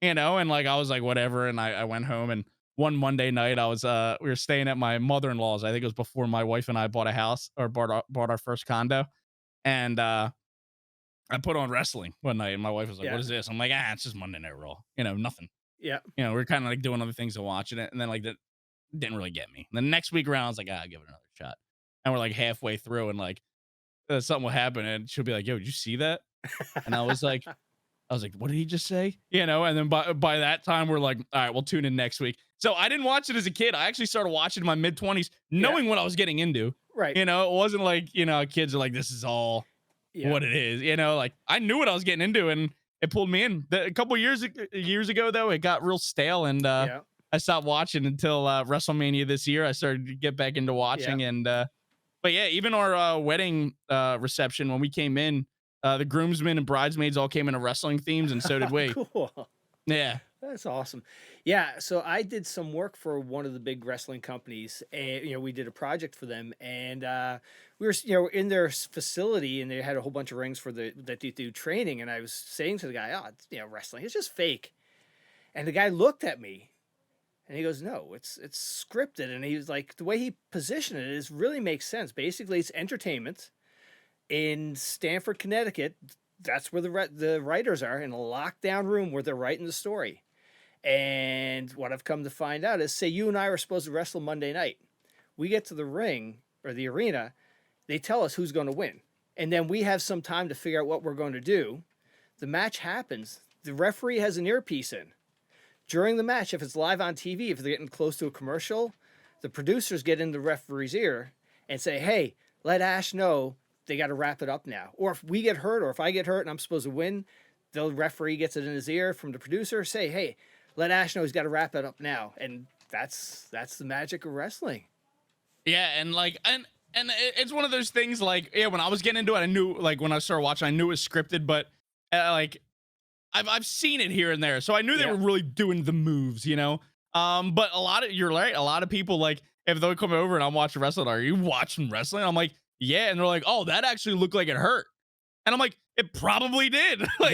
And like I was like, whatever. And I went home, and one Monday night I was we were staying at my mother-in-law's. I think it was before my wife and I bought a house or bought our first condo. And I put on wrestling one night, and my wife was like, what is this? I'm like, it's just Monday Night Raw. Nothing. Yeah. We're kind of like doing other things and watching it. And then like that didn't really get me. And the next week around, I was like, I'll give it another shot. And we're like halfway through, and like something will happen, and she'll be like, yo, did you see that? And I was like, what did he just say? And then by that time, we're like, all right, we'll tune in next week. So I didn't watch it as a kid. I actually started watching in my mid-20s, knowing what I was getting into. Right. It wasn't like, kids are like, this is all what it is. Like I knew what I was getting into, and it pulled me in. A couple years ago, though, it got real stale, and I stopped watching until WrestleMania this year. I started to get back into watching, and but yeah, even our wedding reception, when we came in, the groomsmen and bridesmaids all came in a wrestling themes, and so did we. Cool. Yeah. That's awesome. Yeah, so I did some work for one of the big wrestling companies, and we did a project for them, and we were in their facility, and they had a whole bunch of rings for that they do training, and I was saying to the guy, it's, wrestling, it's just fake. And the guy looked at me, and he goes, no, it's scripted. And he was like, the way he positioned it is really makes sense. Basically, it's entertainment. In Stamford, Connecticut, that's where the writers are, in a lockdown room where they're writing the story. And what I've come to find out is, say you and I were supposed to wrestle Monday night. We get to the ring or the arena, they tell us who's going to win. And then we have some time to figure out what we're going to do. The match happens. The referee has an earpiece in. During the match, if it's live on TV, if they're getting close to a commercial, the producers get in the referee's ear and say, hey, let Ash know they got to wrap it up now. Or if we get hurt, or if I get hurt and I'm supposed to win, the referee gets it in his ear from the producer, say, hey, let Ash know he's got to wrap it up now. And that's the magic of wrestling. Yeah, and like, and it's one of those things like, when I was getting into it, I knew, like, when I started watching, I knew it was scripted, but like, I've seen it here and there, so I knew they were really doing the moves, But you're right, a lot of people, like, if they'll come over and I'm watching wrestling, are you watching wrestling? I'm like, yeah, and they're like, oh, that actually looked like it hurt, and I'm like, it probably did. Like,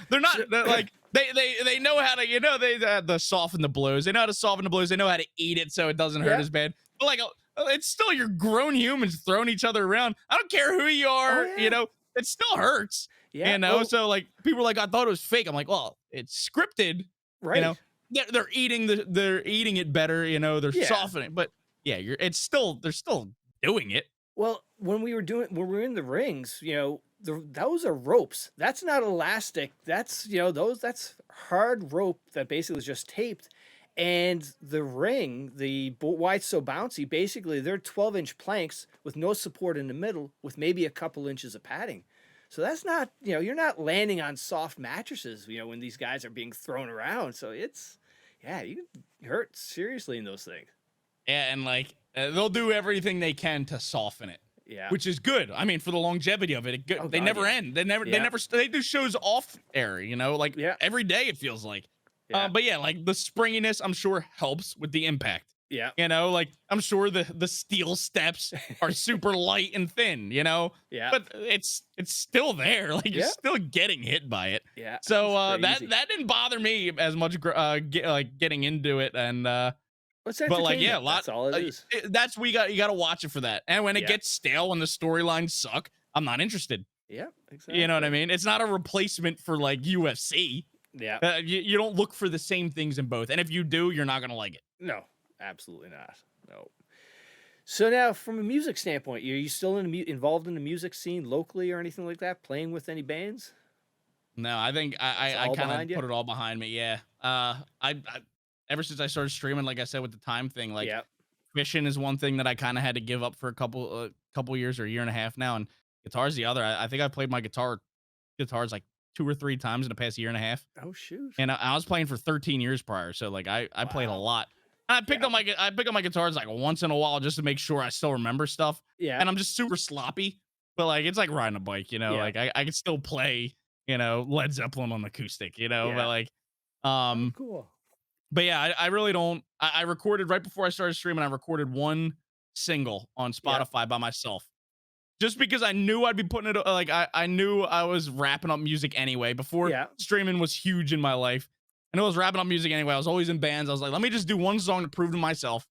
they're not like they know how to, they the soften the blows. They know how to soften the blows. They know how to eat it so it doesn't hurt as bad. But like, it's still, you're grown humans throwing each other around. I don't care who you are, it still hurts. Yeah, so like people are like, I thought it was fake. I'm like, well, it's scripted, right? They're eating it better, they're softening, but they're still doing it. Well, when we were in the rings, those are ropes. That's not elastic. That's that's hard rope that basically is just taped. And the ring, why it's so bouncy, basically they're 12-inch planks with no support in the middle, with maybe a couple inches of padding. So that's not, you're not landing on soft mattresses, when these guys are being thrown around. So it's, you can hurt seriously in those things. Yeah, and like, they'll do everything they can to soften it. Yeah, which is good. I mean, for the longevity of it, they never end. They do shows off air, like every day it feels like. But like the springiness, I'm sure helps with the impact. Yeah, like I'm sure the steel steps are super light and thin. Yeah, but it's still there. Like you're still getting hit by it. Yeah. So that didn't bother me as much. Getting into it and. But like, that's all it is. That's you got to watch it for that. And when it gets stale, when the storylines suck, I'm not interested. Yeah, exactly. You know what I mean? It's not a replacement for like UFC. Yeah. You don't look for the same things in both. And if you do, you're not going to like it. No, absolutely not. No. So now, from a music standpoint, are you still involved in the music scene locally or anything like that? Playing with any bands? No, I think I kind of put it all behind me. Yeah. I ever since I started streaming, like I said, with the time thing, like fishing is one thing that I kind of had to give up for a couple years or a year and a half now, and guitar's the other. I think I played my guitars like 2 or 3 times in the past year and a half. Oh shoot! And I was playing for 13 years prior, so like I played a lot. And I pick up my guitars like once in a while just to make sure I still remember stuff. Yeah. And I'm just super sloppy, but like it's like riding a bike, like I can still play, Led Zeppelin on acoustic, but like. Oh, Um, cool. but yeah, I really don't. I recorded right before I started streaming. I recorded one single on Yep. Spotify by myself, just because I knew I'd be putting it like I knew I was wrapping up music anyway before Yeah. streaming was huge in my life. I knew I was wrapping up music anyway. I was always in bands. I was like, let me just do one song to prove to myself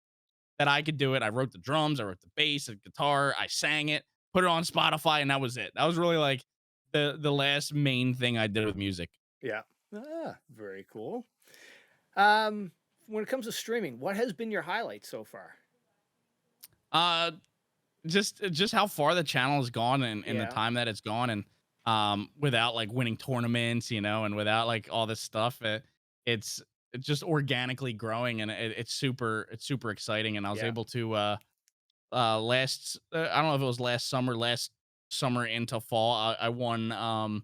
that I could do it. I wrote the drums, I wrote the bass, the guitar, I sang it, put it on Spotify, and that was it. That was really like the last main thing I did with music. Yeah. Ah, very cool. When it comes to streaming, what has been your highlight so far? Uh just how far the channel has gone and the Yeah. time that it's gone, and without like winning tournaments, and without like all this stuff, it's it's just organically growing, and it's super exciting. And I was Yeah. able to I don't know if it was last summer into fall, I won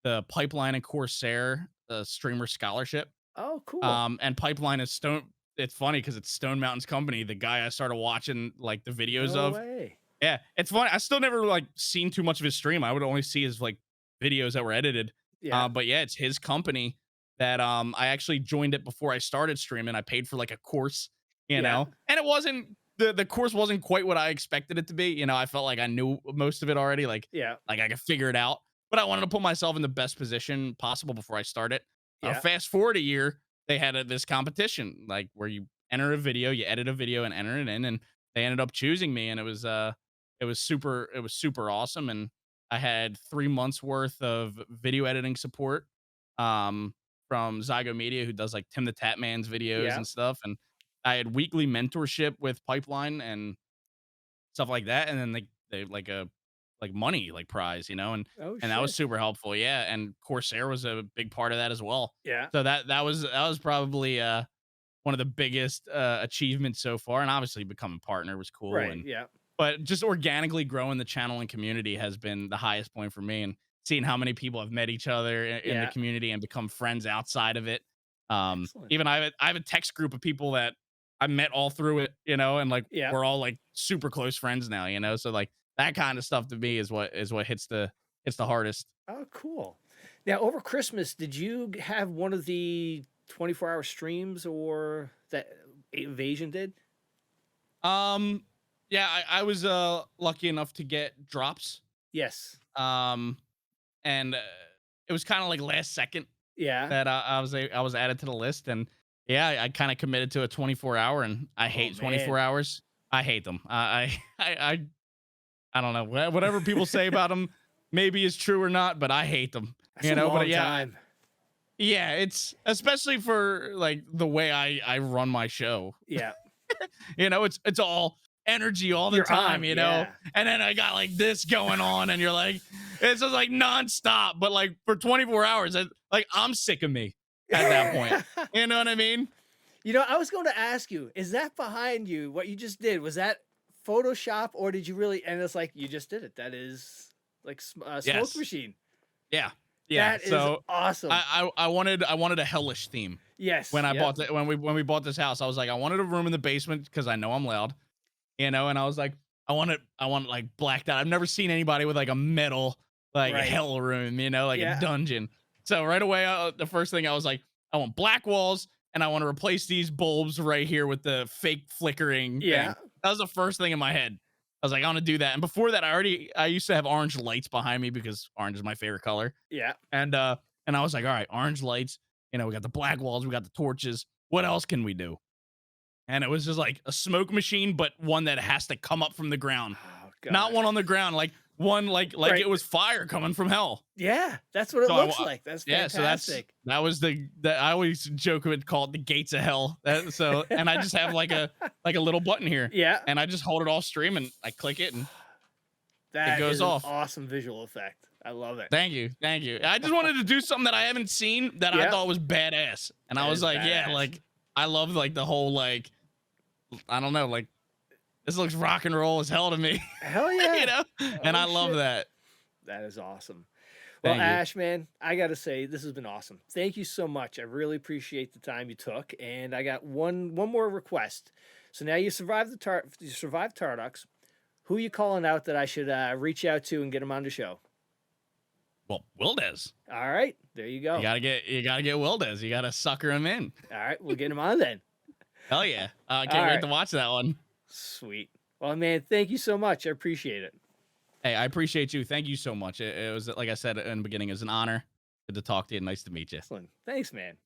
the Pipeline and Corsair streamer scholarship. Oh, cool. And Pipeline is Stone. It's funny because it's Stone Mountain's company, the guy I started watching like the videos No of. way. Yeah, it's funny. I still never like seen too much of his stream. I would only see his like videos that were edited. Yeah. But yeah, it's his company that I actually joined it before I started streaming. I paid for like a course, Yeah. and it wasn't the course wasn't quite what I expected it to be. I felt like I knew most of it already, Yeah. like I could figure it out. But I wanted to put myself in the best position possible before I start it. Yeah. Fast forward a year, they had this competition like where you enter a video, you edit a video and enter it in, and they ended up choosing me, and it was super awesome. And I had 3 months worth of video editing support from Zygo Media, who does like Tim the Tatman's videos Yeah. and stuff. And I had weekly mentorship with Pipeline and stuff like that. And then they like a like money like prize, Oh, and that was shit. super helpful. Yeah. And Corsair was a big part of that as well. Yeah. So that was probably one of the biggest achievements so far. And obviously becoming partner was cool. Right. And Yeah. but just organically growing the channel and community has been the highest point for me, and seeing how many people have met each other in the Yeah. community and become friends outside of it. Excellent. Even I have a text group of people that I met all through it, and like Yeah. we're all like super close friends now, so like that kind of stuff to me is what hits the hardest. Oh, cool. Now, over Christmas, did you have one of the 24-hour streams or that Evasion did? Um, yeah, I was lucky enough to get drops. Yes. Um, and it was kind of like last second Yeah. that I was added to the list. And yeah, I kind of committed to a 24-hour, and I hate man. 24 hours. I hate them. I don't know, whatever people say about them maybe is true or not, but I hate them. That's a long But yeah, time. yeah, it's especially for like the way I run my show. Yeah. It's all energy all the You're time, on, you know. yeah. And then I got like this going on, and you're like, it's just like nonstop. But like for 24 hours, like I'm sick of me at that point. You know what I mean? I was going to ask you, is that behind you, what you just did? Was that Photoshop, or did you really, and it's like, you just did it. That is like a smoke Yes. machine. Yeah, yeah. That is So awesome. I wanted a hellish theme. Yes. When I yep. bought when we bought this house, I was like, I wanted a room in the basement because I know I'm loud, and I was like, I want like blacked out. I've never seen anybody with like a metal like Right. hell room, like Yeah. a dungeon. So right away, the first thing I was like, I want black walls, and I want to replace these bulbs right here with the fake flickering Yeah. thing. That was the first thing in my head. I was like, I want to do that. And before that, I used to have orange lights behind me because orange is my favorite color. Yeah. And I was like, all right, orange lights. We got the black walls, we got the torches. What else can we do? And it was just like a smoke machine, but one that has to come up from the ground, Oh, God. not one on the ground, like one like Right. it was fire coming from hell. Yeah, that's what it So I looks wa- like. That's Yeah, fantastic. so that was that I always joke with call it the gates of hell. And I just have like a little button here, Yeah. and I just hold it off stream and I click it, and That goes is off. an awesome visual effect. I love it. thank you. I just wanted to do something that I haven't seen that Yeah. I thought was badass, and That I was is like, yeah, badass. like I love like the whole like I don't know, like this looks rock and roll as hell to me, Hell yeah. and Oh, I love shit. that. That is awesome. Well, Thank you. Ash, man, I got to say, this has been awesome. Thank you so much. I really appreciate the time you took. And I got one more request. So now you survived Tarducks. Who you calling out that I should reach out to and get them on the show? Well, WilDez. All right, there you go. You gotta get WilDez. You gotta sucker him in. All right, we'll get him on then. Hell yeah! I All can't wait right. to watch that one. Sweet. Well, man, thank you so much. I appreciate it. Hey, I appreciate you. Thank you so much. It was, like I said in the beginning, it was an honor. Good to talk to you. Nice to meet you. Excellent. Thanks, man.